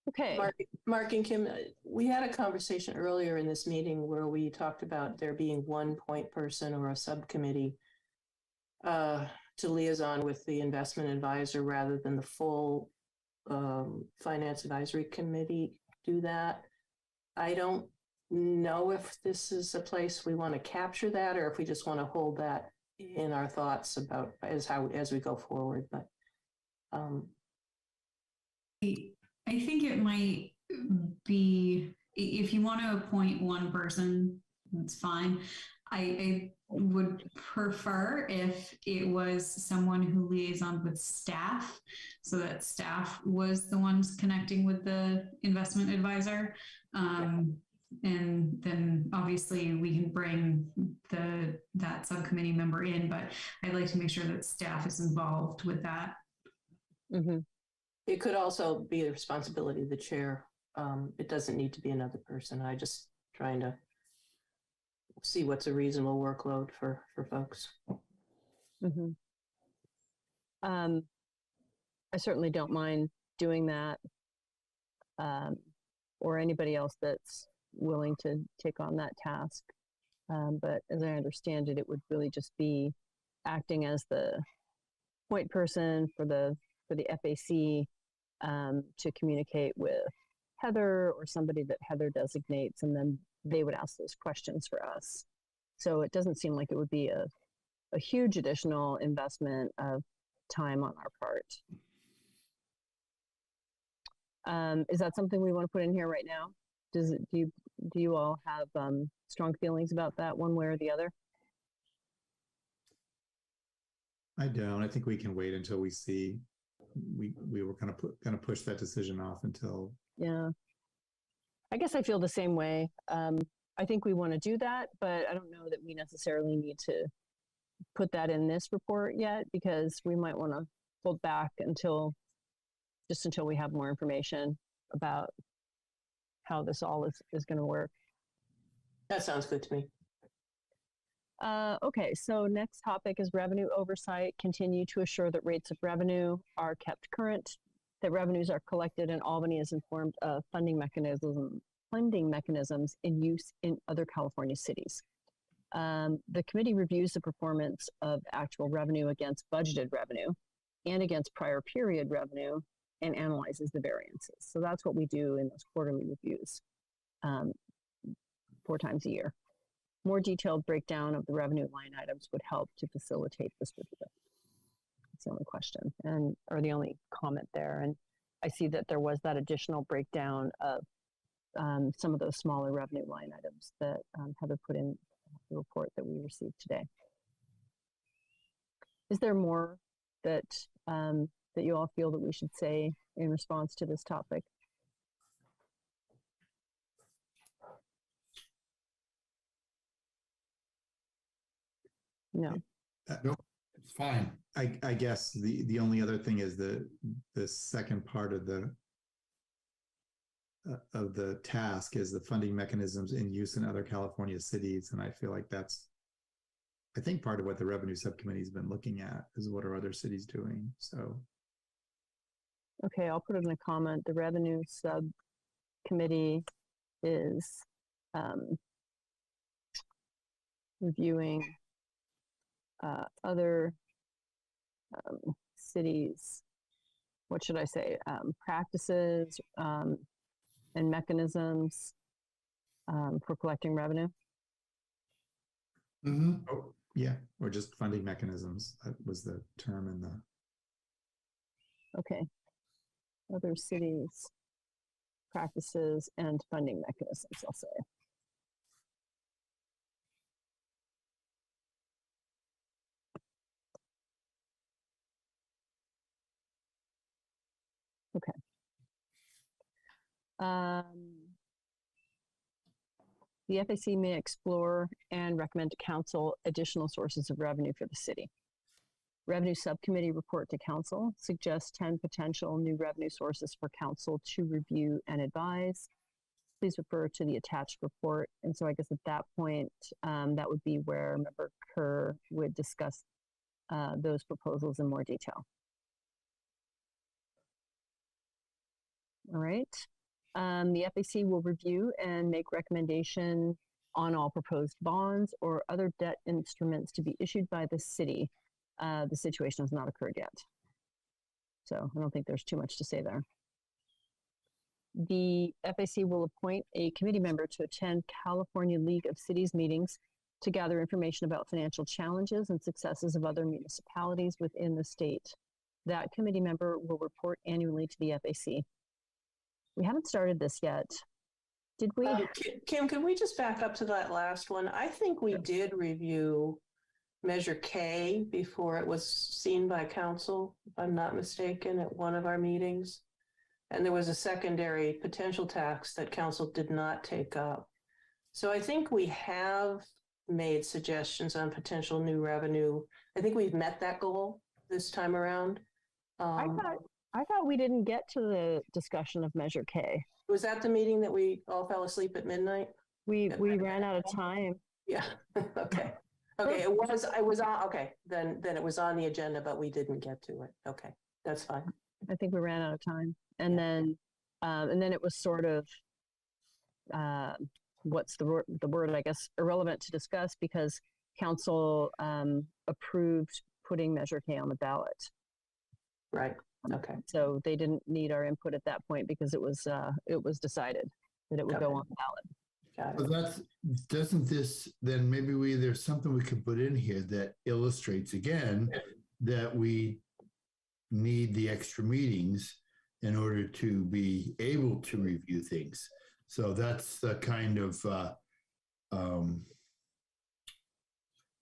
Okay. Mark and Kim, we had a conversation earlier in this meeting where we talked about there being one point person or a subcommittee to liaison with the investment advisor rather than the full finance advisory committee do that. I don't know if this is a place we want to capture that or if we just want to hold that in our thoughts about as we go forward. But I think it might be, if you want to appoint one person, that's fine. I would prefer if it was someone who liaisoned with staff, so that staff was the ones connecting with the investment advisor. And then obviously we can bring that subcommittee member in, but I'd like to make sure that staff is involved with that. Mm-hmm. It could also be the responsibility of the chair. It doesn't need to be another person. I just trying to see what's a reasonable workload for folks. Mm-hmm. I certainly don't mind doing that, or anybody else that's willing to take on that task. But as I understand it, it would really just be acting as the point person for the FAC to communicate with Heather or somebody that Heather designates, and then they would ask those questions for us. So it doesn't seem like it would be a huge additional investment of time on our part. Is that something we want to put in here right now? Do you all have strong feelings about that one way or the other? I don't. I think we can wait until we see. We were going to push that decision off until. Yeah, I guess I feel the same way. I think we want to do that, but I don't know that we necessarily need to put that in this report yet, because we might want to hold back until we have more information about how this all is going to work. That sounds good to me. Okay, so next topic is revenue oversight. Continue to assure that rates of revenue are kept current, that revenues are collected, and Albany is informed of funding mechanisms in use in other California cities. The committee reviews the performance of actual revenue against budgeted revenue and against prior period revenue and analyzes the variances. So that's what we do in those quarterly reviews 4 times a year. More detailed breakdown of the revenue line items would help to facilitate this review. That's the only question or the only comment there. And I see that there was that additional breakdown of some of those smaller revenue line items that Heather put in the report that we received today. Is there more that you all feel that we should say in response to this topic? No. Nope, it's fine. I guess the only other thing is the second part of the task is the funding mechanisms in use in other California cities, and I feel like that's, I think, part of what the Revenue Subcommittee has been looking at is what are other cities doing. So, okay, I'll put it in a comment. The Revenue Subcommittee is reviewing other cities, what should I say, practices, and mechanisms for collecting revenue. Oh, yeah, or just funding mechanisms. That was the term in the. Okay. Other cities, practices, and funding mechanisms, I'll say. Okay. The FAC may explore and recommend to council additional sources of revenue for the city. Revenue Subcommittee Report to council suggests 10 potential new revenue sources for council to review and advise. Please refer to the attached report. And so I guess at that point, that would be where Member Kerr would discuss those proposals in more detail. All right. The FAC will review and make recommendation on all proposed bonds or other debt instruments to be issued by the city. The situation has not occurred yet. So I don't think there's too much to say there. The FAC will appoint a committee member to attend California League of Cities meetings to gather information about financial challenges and successes of other municipalities within the state. That committee member will report annually to the FAC. We haven't started this yet. Did we? Kim, can we just back up to that last one? I think we did review Measure K before it was seen by council, if I'm not mistaken, at one of our meetings. And there was a secondary potential tax that council did not take up. So I think we have made suggestions on potential new revenue. I think we've met that goal this time around. I thought we didn't get to the discussion of Measure K. Was that the meeting that we all fell asleep at midnight? We ran out of time. Yeah. Okay. Okay. It was on. Okay. Then it was on the agenda, but we didn't get to it. Okay. That's fine. I think we ran out of time. And then it was sort of, what's the word, I guess, irrelevant to discuss because council approved putting Measure K on the ballot. Right. Okay. So they didn't need our input at that point because it was decided that it would go on the ballot. Got it. Well, doesn't this, then maybe there's something we could put in here that illustrates again that we need the extra meetings in order to be able to review things. So that's the kind of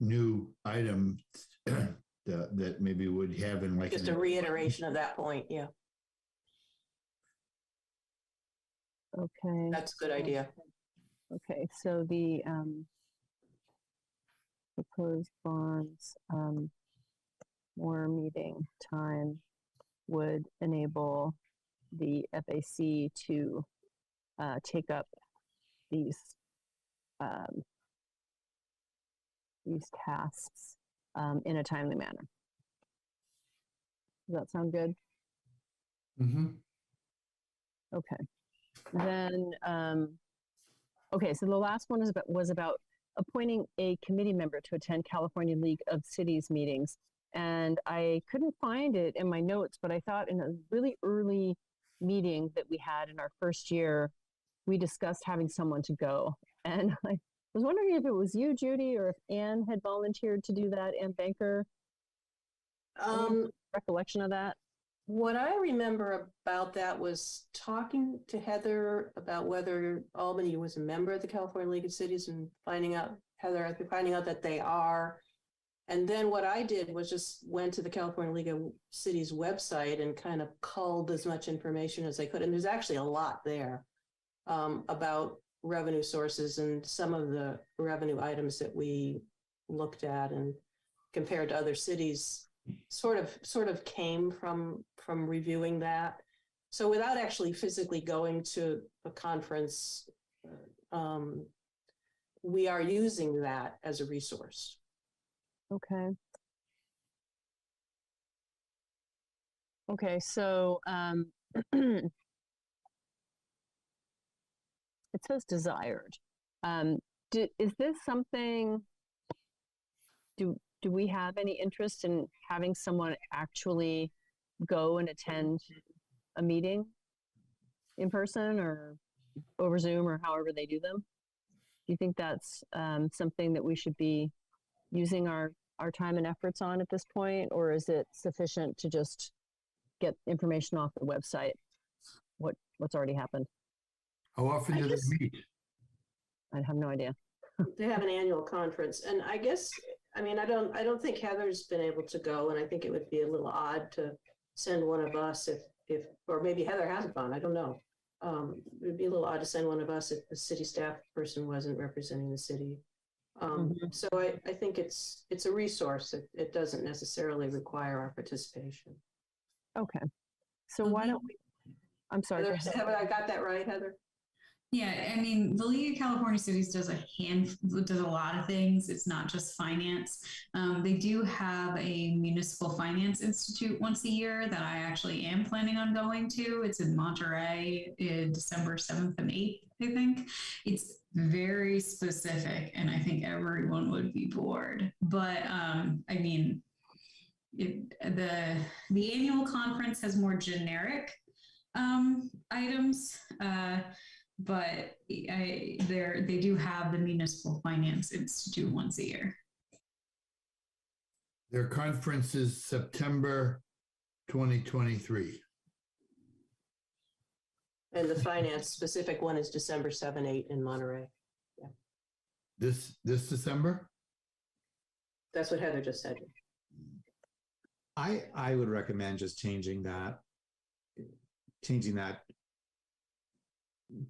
new item that maybe would have in like Just a reiteration of that point. Yeah. Okay. That's a good idea. Okay. So the proposed bonds, more meeting time would enable the FAC to take up these tasks in a timely manner. Does that sound good? Mm-hmm. Okay. Then, okay, so the last one was about appointing a committee member to attend California League of Cities meetings. And I couldn't find it in my notes, but I thought in a really early meeting that we had in our first year, we discussed having someone to go. And I was wondering if it was you, Judy, or if Anne had volunteered to do that, Anne Banker. Recollection of that? What I remember about that was talking to Heather about whether Albany was a member of the California League of Cities and finding out that they are. And then what I did was just went to the California League of Cities website and kind of culled as much information as I could. And there's actually a lot there about revenue sources and some of the revenue items that we looked at and compared to other cities sort of came from reviewing that. So without actually physically going to a conference, we are using that as a resource. Okay. Okay, so it says desired. Is this something, do we have any interest in having someone actually go and attend a meeting in person, or? over Zoom or however they do them. Do you think that's something that we should be using our time and efforts on at this point, or is it sufficient to just get information off the website? What's already happened? How often do they meet? I have no idea. They have an annual conference, and I guess, I mean, I don't think Heather's been able to go, and I think it would be a little odd to send one of us if or maybe Heather hasn't gone. I don't know. It would be a little odd to send one of us if the city staff person wasn't representing the city. So I think it's a resource. It doesn't necessarily require our participation. Okay. So why don't we, I'm sorry. Have I got that right, Heather? Yeah, I mean, the League of California Cities does a lot of things. It's not just finance. They do have a Municipal Finance Institute once a year that I actually am planning on going to. It's in Monterey in December 7th and 8th, I think. It's very specific, and I think everyone would be bored. But I mean, the annual conference has more generic items. But they do have the Municipal Finance Institute once a year. Their conference is September 2023. And the finance specific one is December 7, 8 in Monterey. Yeah. This December? That's what Heather just said. I would recommend just changing that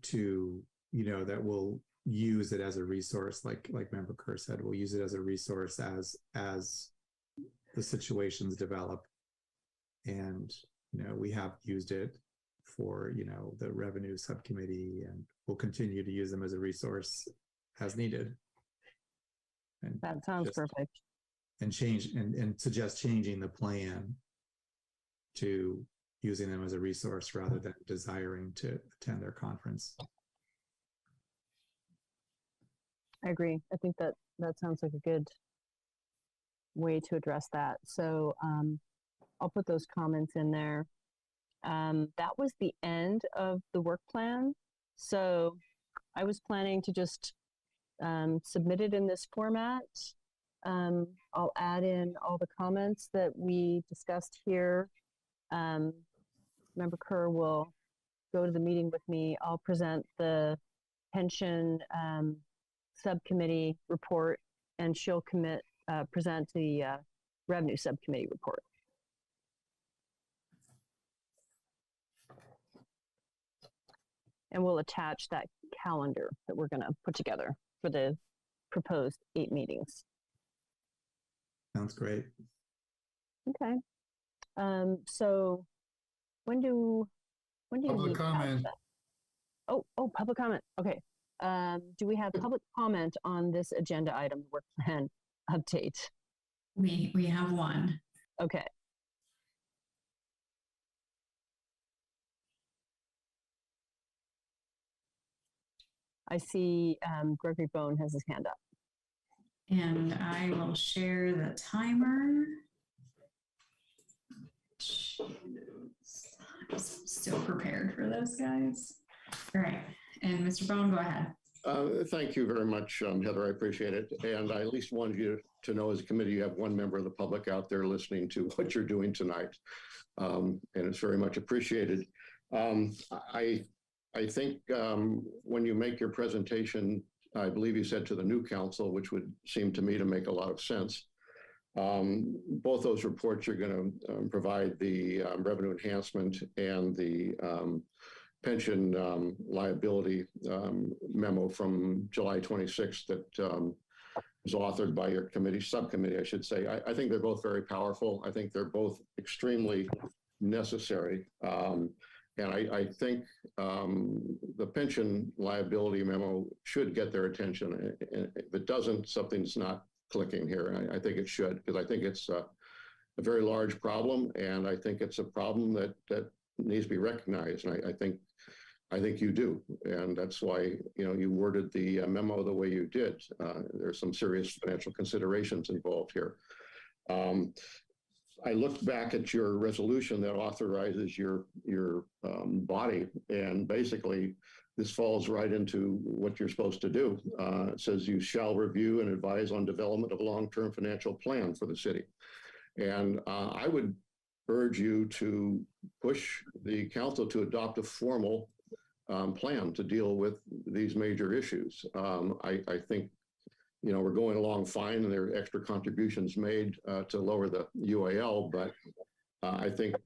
to, that we'll use it as a resource, like Member Kerr said, we'll use it as a resource as the situations develop. And, we have used it for, the Revenue Subcommittee, and we'll continue to use them as a resource as needed. And that sounds perfect. And suggest changing the plan to using them as a resource rather than desiring to attend their conference. I agree. I think that sounds like a good way to address that. So I'll put those comments in there. That was the end of the work plan. So I was planning to just submit it in this format. I'll add in all the comments that we discussed here. Member Kerr will go to the meeting with me. I'll present the pension subcommittee report, and she'll present the revenue subcommittee report. And we'll attach that calendar that we're going to put together for the proposed 8 meetings. Sounds great. Okay. So when do Public comment. Oh, public comment. Okay. Do we have public comment on this agenda item, work plan update? We have one. Okay. I see Gregory Bone has his hand up. And I will share the timer. I'm still prepared for this, guys. All right. And Mr. Bone, go ahead. Thank you very much, Heather. I appreciate it. And I at least wanted you to know, as a committee, you have one member of the public out there listening to what you're doing tonight. And it's very much appreciated. I think when you make your presentation, I believe you said to the new council, which would seem to me to make a lot of sense. Both those reports are going to provide the revenue enhancement and the pension liability memo from July 26th that was authored by your subcommittee, I should say. I think they're both very powerful. I think they're both extremely necessary. And I think the pension liability memo should get their attention. If it doesn't, something's not clicking here. And I think it should, because I think it's a very large problem. And I think it's a problem that needs to be recognized. And I think you do. And that's why, you worded the memo the way you did. There's some serious financial considerations involved here. I looked back at your resolution that authorizes your body, and basically this falls right into what you're supposed to do. It says you shall review and advise on development of a long-term financial plan for the city. And I would urge you to push the council to adopt a formal plan to deal with these major issues. I think, you know, we're going along fine and there are extra contributions made to lower the UAL, but I think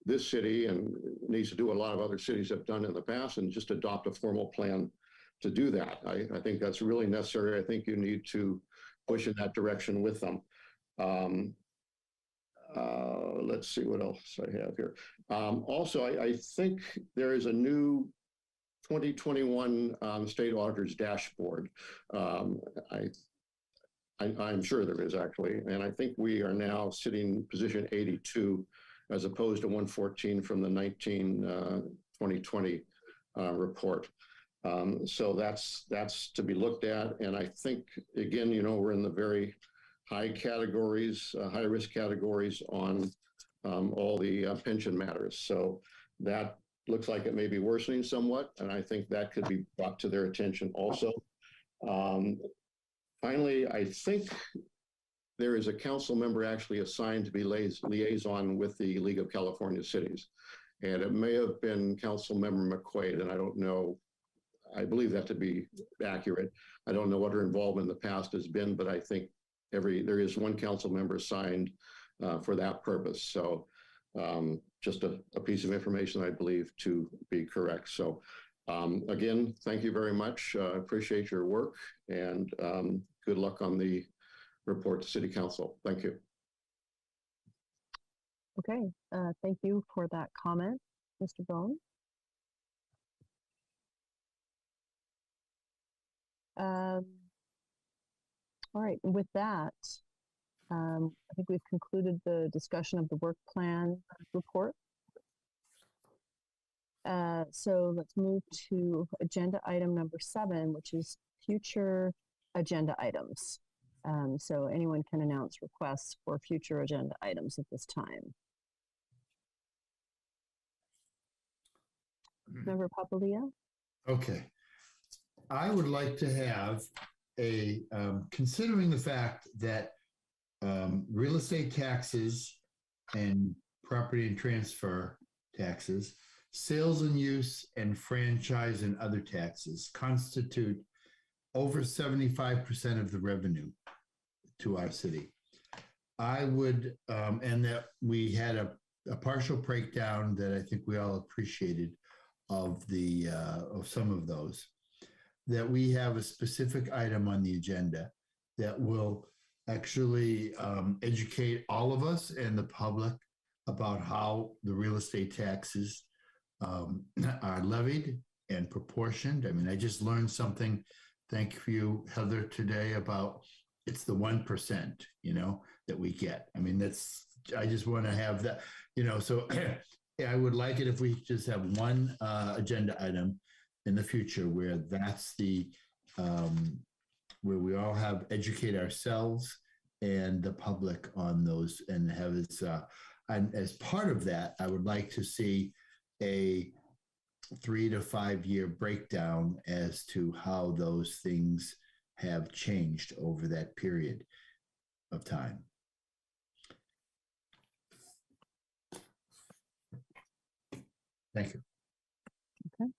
this city and needs to do what a lot of other cities have done in the past and just adopt a formal plan to do that. I think that's really necessary. I think you need to push in that direction with them. Let's see what else I have here. Also, I think there is a new 2021 state auditors dashboard. I'm sure there is actually, and I think we are now sitting position 82 as opposed to 114 from the 2020 report. So that's to be looked at. And I think, again, you know, we're in the very high categories, high risk categories on all the pension matters. So that looks like it may be worsening somewhat. And I think that could be brought to their attention also. Finally, I think there is a council member actually assigned to be liaison with the League of California Cities. And it may have been Council Member McQuaid, and I don't know, I believe that to be accurate. I don't know what her involvement in the past has been, but I think there is one council member assigned for that purpose. So just a piece of information I believe to be correct. So again, thank you very much. Appreciate your work and good luck on the report to City Council. Thank you. Okay, thank you for that comment, Mr. Bone. All right, with that, I think we've concluded the discussion of the work plan report. So let's move to agenda item number 7, which is future agenda items. So anyone can announce requests for future agenda items at this time. Member Papalia? Okay. I would like to have a, considering the fact that real estate taxes and property and transfer taxes, sales and use and franchise and other taxes constitute over 75% of the revenue to our city. I would, and that we had a partial breakdown that I think we all appreciated of the of some of those, that we have a specific item on the agenda that will actually educate all of us and the public about how the real estate taxes are levied and proportioned. I mean, I just learned something, thank you, Heather, today about it's the 1%, you know, that we get. I mean, that's, I just want to have that, you know, so I would like it if we just have one agenda item in the future where that's the, where we all have educate ourselves and the public on those and have its, and as part of that, I would like to see a 3 to 5 year breakdown as to how those things have changed over that period of time. Thank you. Okay.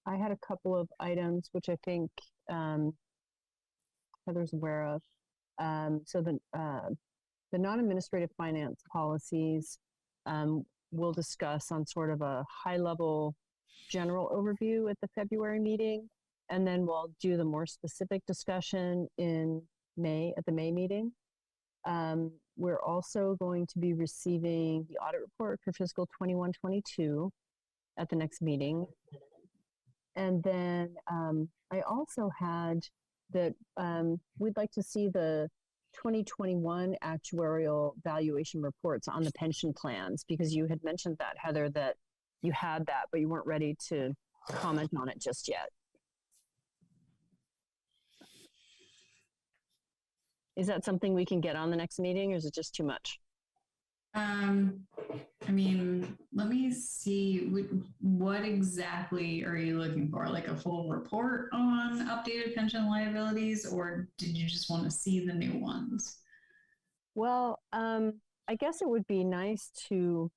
I had a couple of items which I think Heather's aware of. So the non-administrative finance policies we'll discuss on sort of a high-level general overview at the February meeting, and then we'll do the more specific discussion in May at the May meeting. We're also going to be receiving the audit report for fiscal 21-22 at the next meeting. And then I also had that we'd like to see the 2021 actuarial valuation reports on the pension plans, because you had mentioned that, Heather, that you had that, but you weren't ready to comment on it just yet. Is that something we can get on the next meeting, or is it just too much? I mean, let me see. What exactly are you looking for? Like a full report on updated pension liabilities, or did you just want to see the new ones? Well, I guess it would be nice to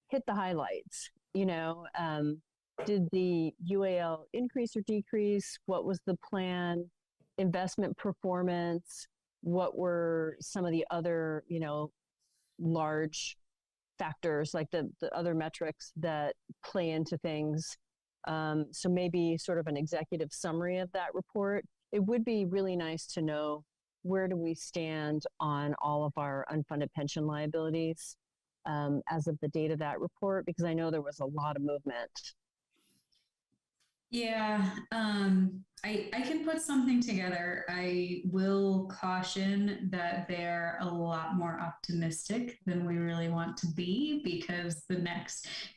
hit the highlights. Did the UAL increase or decrease? What was the plan? Investment performance? What were some of the other, large factors, like the other metrics that play into things? So maybe sort of an executive summary of that report. It would be really nice to know, where do we stand on all of our unfunded pension liabilities as of the date of that report? Because I know there was a lot of movement. Yeah, I can put something together. I will caution that they're a lot more optimistic than we really want to be, because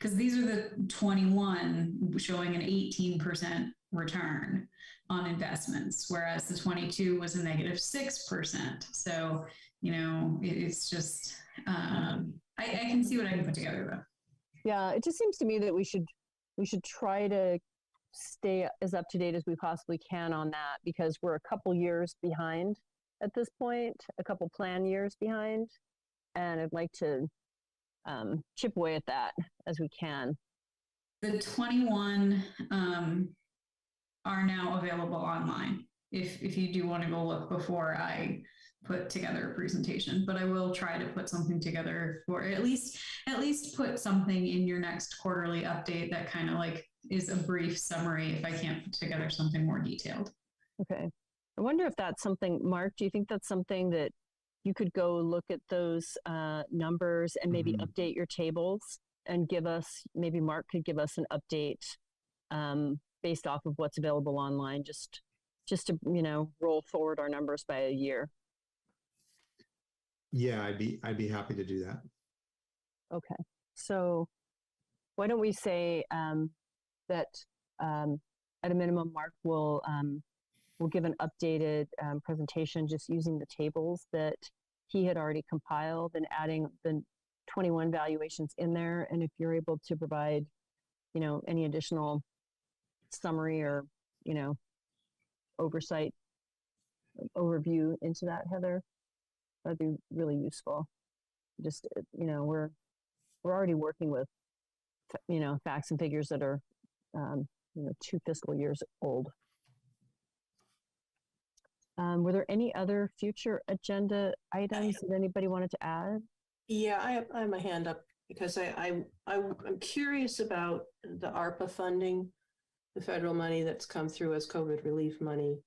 these are the 21 showing an 18% return on investments, whereas the 22 was a negative 6%. So, it's just, I can see what I can put together though. Yeah, it just seems to me that we should try to stay as up to date as we possibly can on that, because we're a couple years behind at this point, a couple plan years behind, and I'd like to chip away at that as we can. The 21 are now available online if you do want to go look before I put together a presentation, but I will try to put something together, for at least put something in your next quarterly update that kind of like is a brief summary if I can't put together something more detailed. Okay. I wonder if that's something, Mark, do you think that's something that you could go look at those numbers and maybe update your tables and give us, maybe Mark could give us an update based off of what's available online, just to, roll forward our numbers by a year. Yeah, I'd be happy to do that. Okay. So why don't we say that at a minimum, Mark will give an updated presentation just using the tables that he had already compiled and adding the 21 valuations in there. And if you're able to provide, any additional summary or, overview into that, Heather, that'd be really useful. Just, we're already working with, facts and figures that are 2 fiscal years old. Were there any other future agenda items that anybody wanted to add? Yeah, I have my hand up because I'm curious about the ARPA funding, the federal money that's come through as COVID relief money.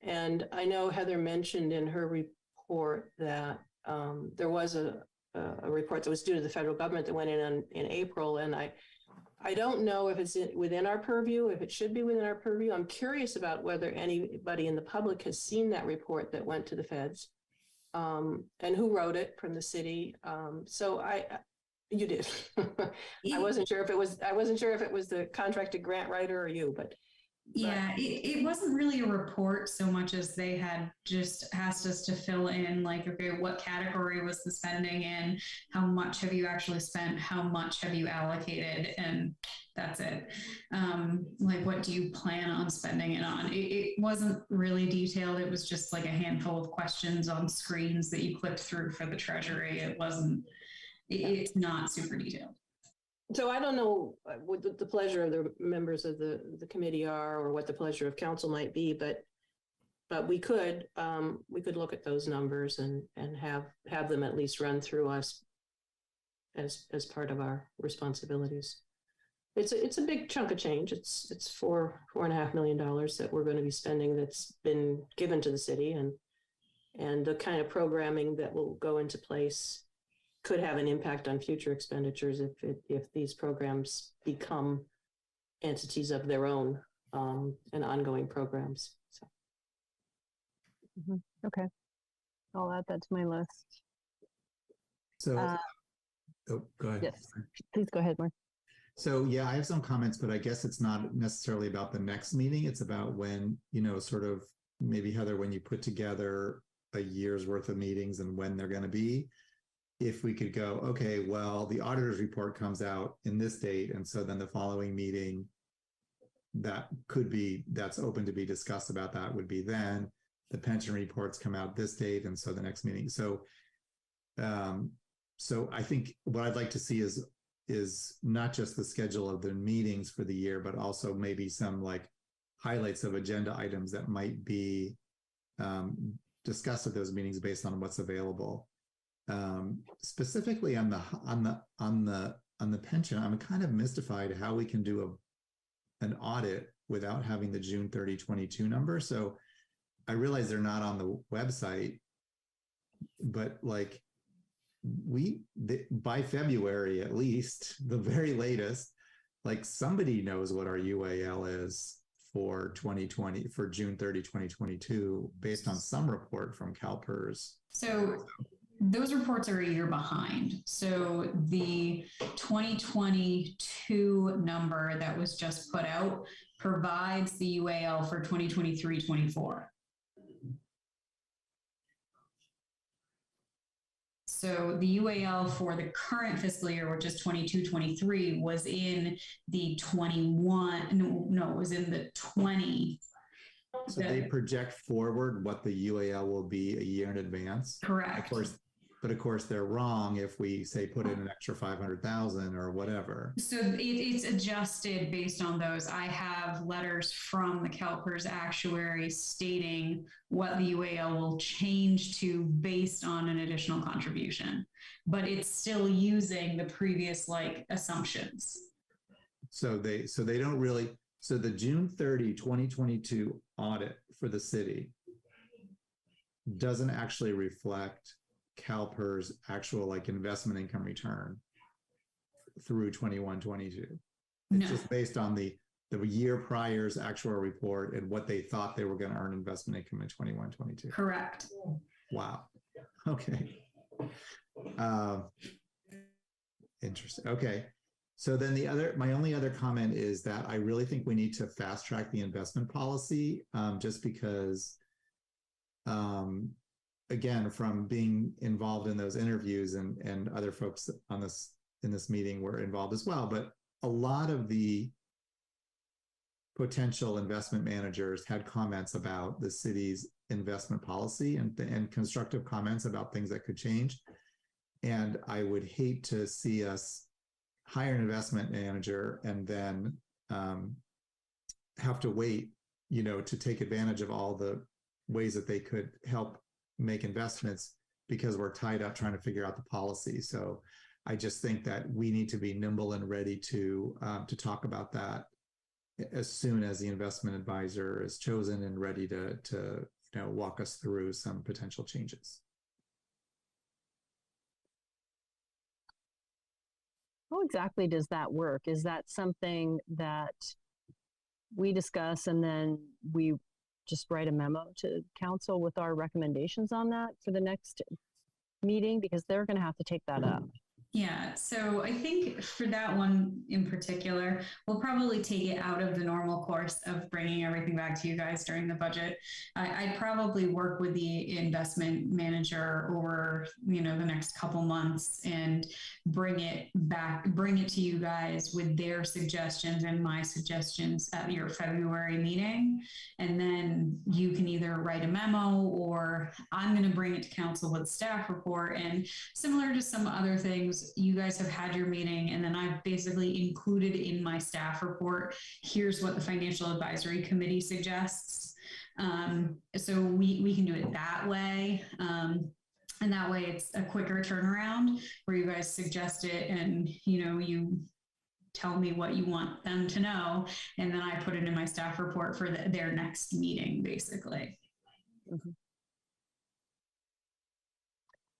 And I know Heather mentioned in her report that there was a report that was due to the federal government that went in April, and I don't know if it's within our purview, if it should be within our purview. I'm curious about whether anybody in the public has seen that report that went to the feds, and who wrote it from the city. So you did. I wasn't sure if it was the contracted grant writer or you, but. Yeah, it wasn't really a report so much as they had just asked us to fill in, like, okay, what category was the spending in? How much have you actually spent? How much have you allocated? And that's it. Like, what do you plan on spending it on? It wasn't really detailed. It was just like a handful of questions on screens that you clicked through for the treasury. It's not super detailed. So I don't know what the pleasure of the members of the committee are, or what the pleasure of council might be, but we could look at those numbers and have them at least run through us as part of our responsibilities. It's a big chunk of change. It's $4.5 million that we're going to be spending that's been given to the city, and the kind of programming that will go into place could have an impact on future expenditures if these programs become entities of their own and ongoing programs. So. Okay, I'll add that to my list. So, go ahead. Yes, please go ahead, Mark. So yeah, I have some comments, but I guess it's not necessarily about the next meeting. It's about when, sort of maybe, Heather, when you put together a year's worth of meetings and when they're going to be. if we could go, okay, well, the auditor's report comes out in this date, and so then the following meeting that's open to be discussed about that would be then. The pension reports come out this date, and so the next meeting. So I think what I'd like to see is not just the schedule of the meetings for the year, but also maybe some like highlights of agenda items that might be discussed at those meetings based on what's available. Specifically on the pension, I'm kind of mystified how we can do an audit without having the June 30, 22 number. So I realize they're not on the website, but like by February, at least the very latest, like somebody knows what our UAL is for 2020, for June 30, 2022, based on some report from CalPERS. So those reports are a year behind. So the 2022 number that was just put out provides the UAL for 2023-24. So the UAL for the current fiscal year, which is 22-23, was in the 21, no, it was in the 20. So they project forward what the UAL will be a year in advance. Correct. Of course, they're wrong if we say put in an extra 500,000 or whatever. So it's adjusted based on those. I have letters from the CalPERS actuary stating what the UAL will change to based on an additional contribution, but it's still using the previous like assumptions. So they don't really. So the June 30, 2022 audit for the city doesn't actually reflect CalPERS actual like investment income return through 21-22. It's just based on the year prior's actual report and what they thought they were going to earn investment income in 21-22. Correct. Wow. Okay. Interesting. Okay. So then my only other comment is that I really think we need to fast track the investment policy, just because, again, from being involved in those interviews and other folks in this meeting were involved as well, but a lot of the potential investment managers had comments about the city's investment policy and constructive comments about things that could change. And I would hate to see us hire an investment manager and then have to wait, to take advantage of all the ways that they could help make investments because we're tied up trying to figure out the policy. So I just think that we need to be nimble and ready to talk about that as soon as the investment advisor is chosen and ready to walk us through some potential changes. How exactly does that work? Is that something that we discuss and then we just write a memo to council with our recommendations on that for the next meeting? Because they're going to have to take that up. Yeah, so I think for that one in particular, we'll probably take it out of the normal course of bringing everything back to you guys during the budget. I'd probably work with the investment manager over, the next couple months and bring it to you guys with their suggestions and my suggestions at your February meeting. And then you can either write a memo or I'm going to bring it to council with staff report. And similar to some other things, you guys have had your meeting and then I've basically included in my staff report, here's what the financial advisory committee suggests. So we can do it that way. And that way it's a quicker turnaround where you guys suggest it and, you tell me what you want them to know. And then I put it in my staff report for their next meeting, basically. Mm-hmm.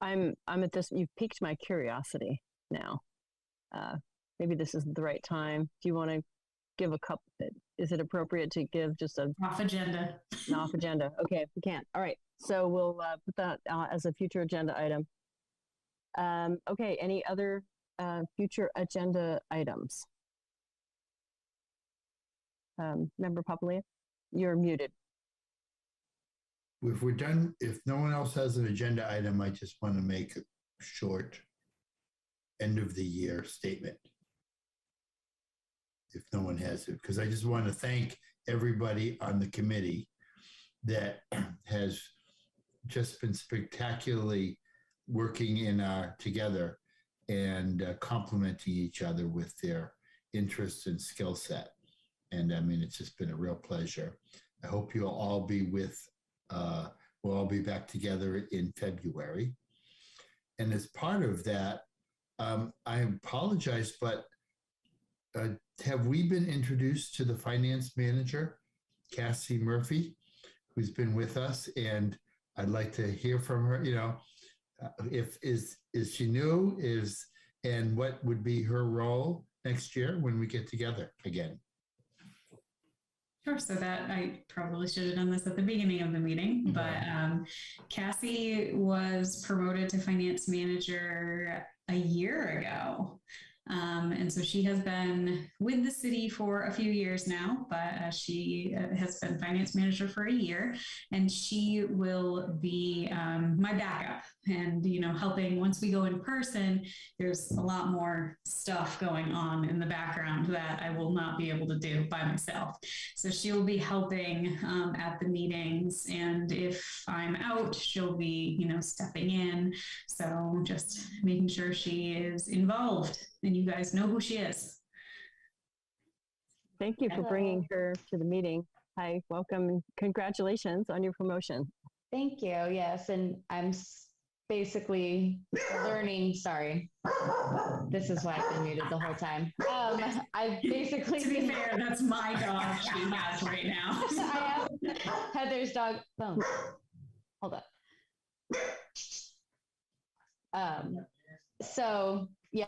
I'm at this, you've piqued my curiosity now. Maybe this isn't the right time. Do you want to give a couple, is it appropriate to give just a off agenda? An off agenda. Okay, we can't. All right. So we'll put that as a future agenda item. Okay, any other future agenda items? Member Papalia, you're muted. If we're done, if no one else has an agenda item, I just want to make a short end of the year statement. If no one has it, because I just want to thank everybody on the committee that has just been spectacularly working together and complementing each other with their interests and skill set. And I mean, it's just been a real pleasure. I hope you'll all be we'll all be back together in February. And as part of that, I apologize, but have we been introduced to the finance manager, Cassie Murphy, who's been with us? And I'd like to hear from her, is she new, and what would be her role next year when we get together again? Sure. So that I probably should have done this at the beginning of the meeting, but Cassie was promoted to finance manager a year ago. And so she has been with the city for a few years now, but she has been finance manager for a year, and she will be my backup and, helping once we go in person. There's a lot more stuff going on in the background that I will not be able to do by myself. So she'll be helping at the meetings. And if I'm out, she'll be, stepping in. So just making sure she is involved and you guys know who she is. Thank you for bringing her to the meeting. Hi, welcome, and congratulations on your promotion. Thank you. Yes, and I'm basically learning. Sorry, this is why I've been muted the whole time. I've basically to be fair, that's my dog she has right now. I have Heather's dog. Boom. Hold up. So yeah,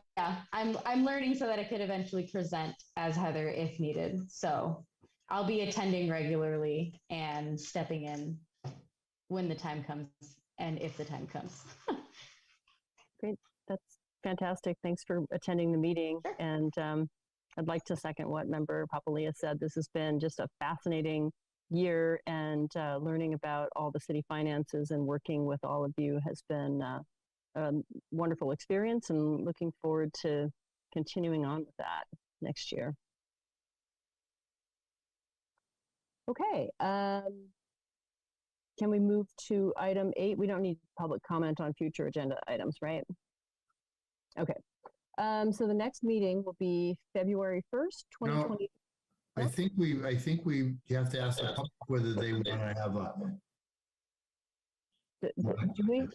I'm learning so that I could eventually present as Heather if needed. So I'll be attending regularly and stepping in when the time comes and if the time comes. Great. That's fantastic. Thanks for attending the meeting. Sure. And I'd like to second what Member Papalia said. This has been just a fascinating year, and learning about all the city finances and working with all of you has been a wonderful experience, and looking forward to continuing on with that next year. Okay. Can we move to item 8? We don't need public comment on future agenda items, right? Okay. So the next meeting will be February 1st, 2020. No, I think we have to ask the public whether they want to have a. Do we?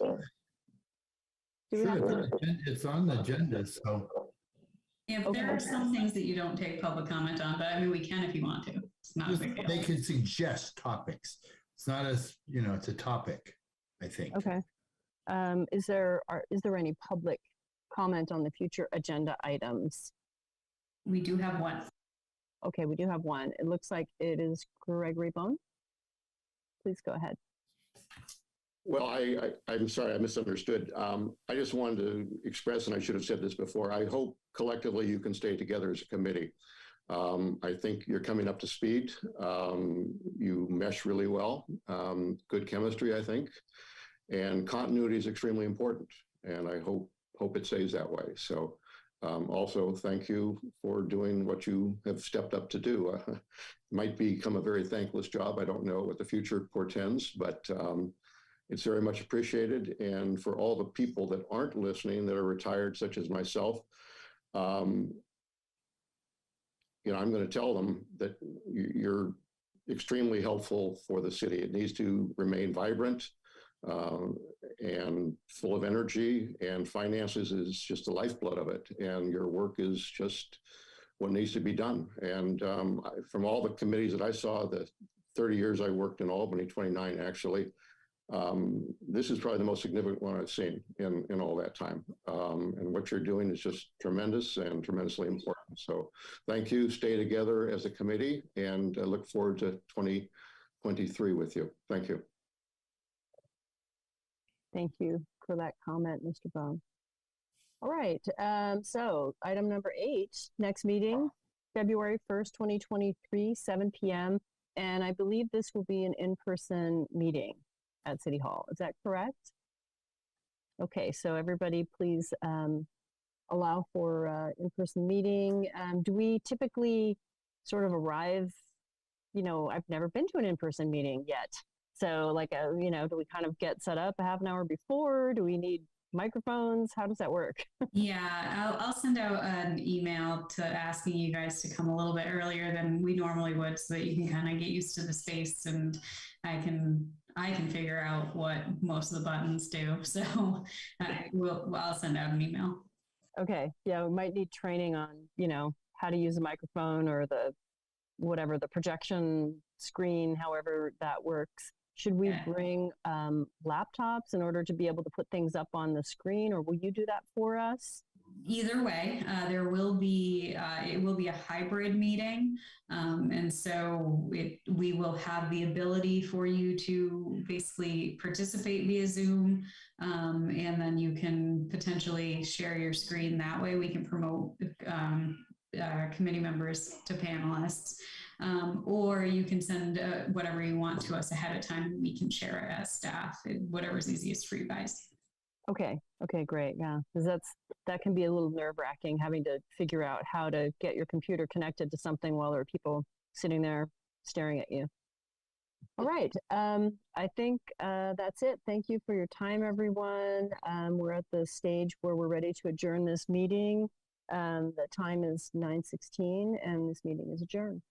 Sure, it's on the agenda, so. Yeah, but there are some things that you don't take public comment on, but I mean, we can if you want to. It's not a big deal. They can suggest topics. It's not as, it's a topic, I think. Okay. Is there any public comment on the future agenda items? We do have one. Okay, we do have one. It looks like it is Gregory Bone. Please go ahead. Well, I'm sorry, I misunderstood. I just wanted to express, and I should have said this before, I hope collectively you can stay together as a committee. I think you're coming up to speed. You mesh really well. Good chemistry, I think. And continuity is extremely important. And I hope it stays that way. So also, thank you for doing what you have stepped up to do. Might become a very thankless job. I don't know what the future portends, but it's very much appreciated. And for all the people that aren't listening, that are retired, such as myself, I'm going to tell them that you're extremely helpful for the city. It needs to remain vibrant and full of energy, and finances is just the lifeblood of it. And your work is just what needs to be done. And from all the committees that I saw, the 30 years I worked in Albany, 29 actually, this is probably the most significant one I've seen in all that time. And what you're doing is just tremendous and tremendously important. So thank you. Stay together as a committee, and I look forward to 2023 with you. Thank you. Thank you for that comment, Mr. Bone. All right. So item number 8, next meeting, February 1st, 2023, 7 p.m. And I believe this will be an in-person meeting at City Hall. Is that correct? Okay, so everybody please allow for in-person meeting. Do we typically sort of arrive, I've never been to an in-person meeting yet. So like, do we kind of get set up a half an hour before? Do we need microphones? How does that work? Yeah, I'll send out an email to asking you guys to come a little bit earlier than we normally would, so that you can kind of get used to the space, and I can figure out what most of the buttons do. So I'll send out an email. Okay, yeah, we might need training on, how to use a microphone or the projection screen, however that works. Should we bring laptops in order to be able to put things up on the screen, or will you do that for us? Either way, it will be a hybrid meeting, and so we will have the ability for you to basically participate via Zoom, and then you can potentially share your screen that way. We can promote committee members to panelists, or you can send whatever you want to us ahead of time, and we can share it as staff, whatever's easiest for you guys. Okay, great. Yeah, because that can be a little nerve-wracking, having to figure out how to get your computer connected to something while there are people sitting there staring at you. All right, I think that's it. Thank you for your time, everyone. We're at the stage where we're ready to adjourn this meeting. The time is 9:16, and this meeting is adjourned.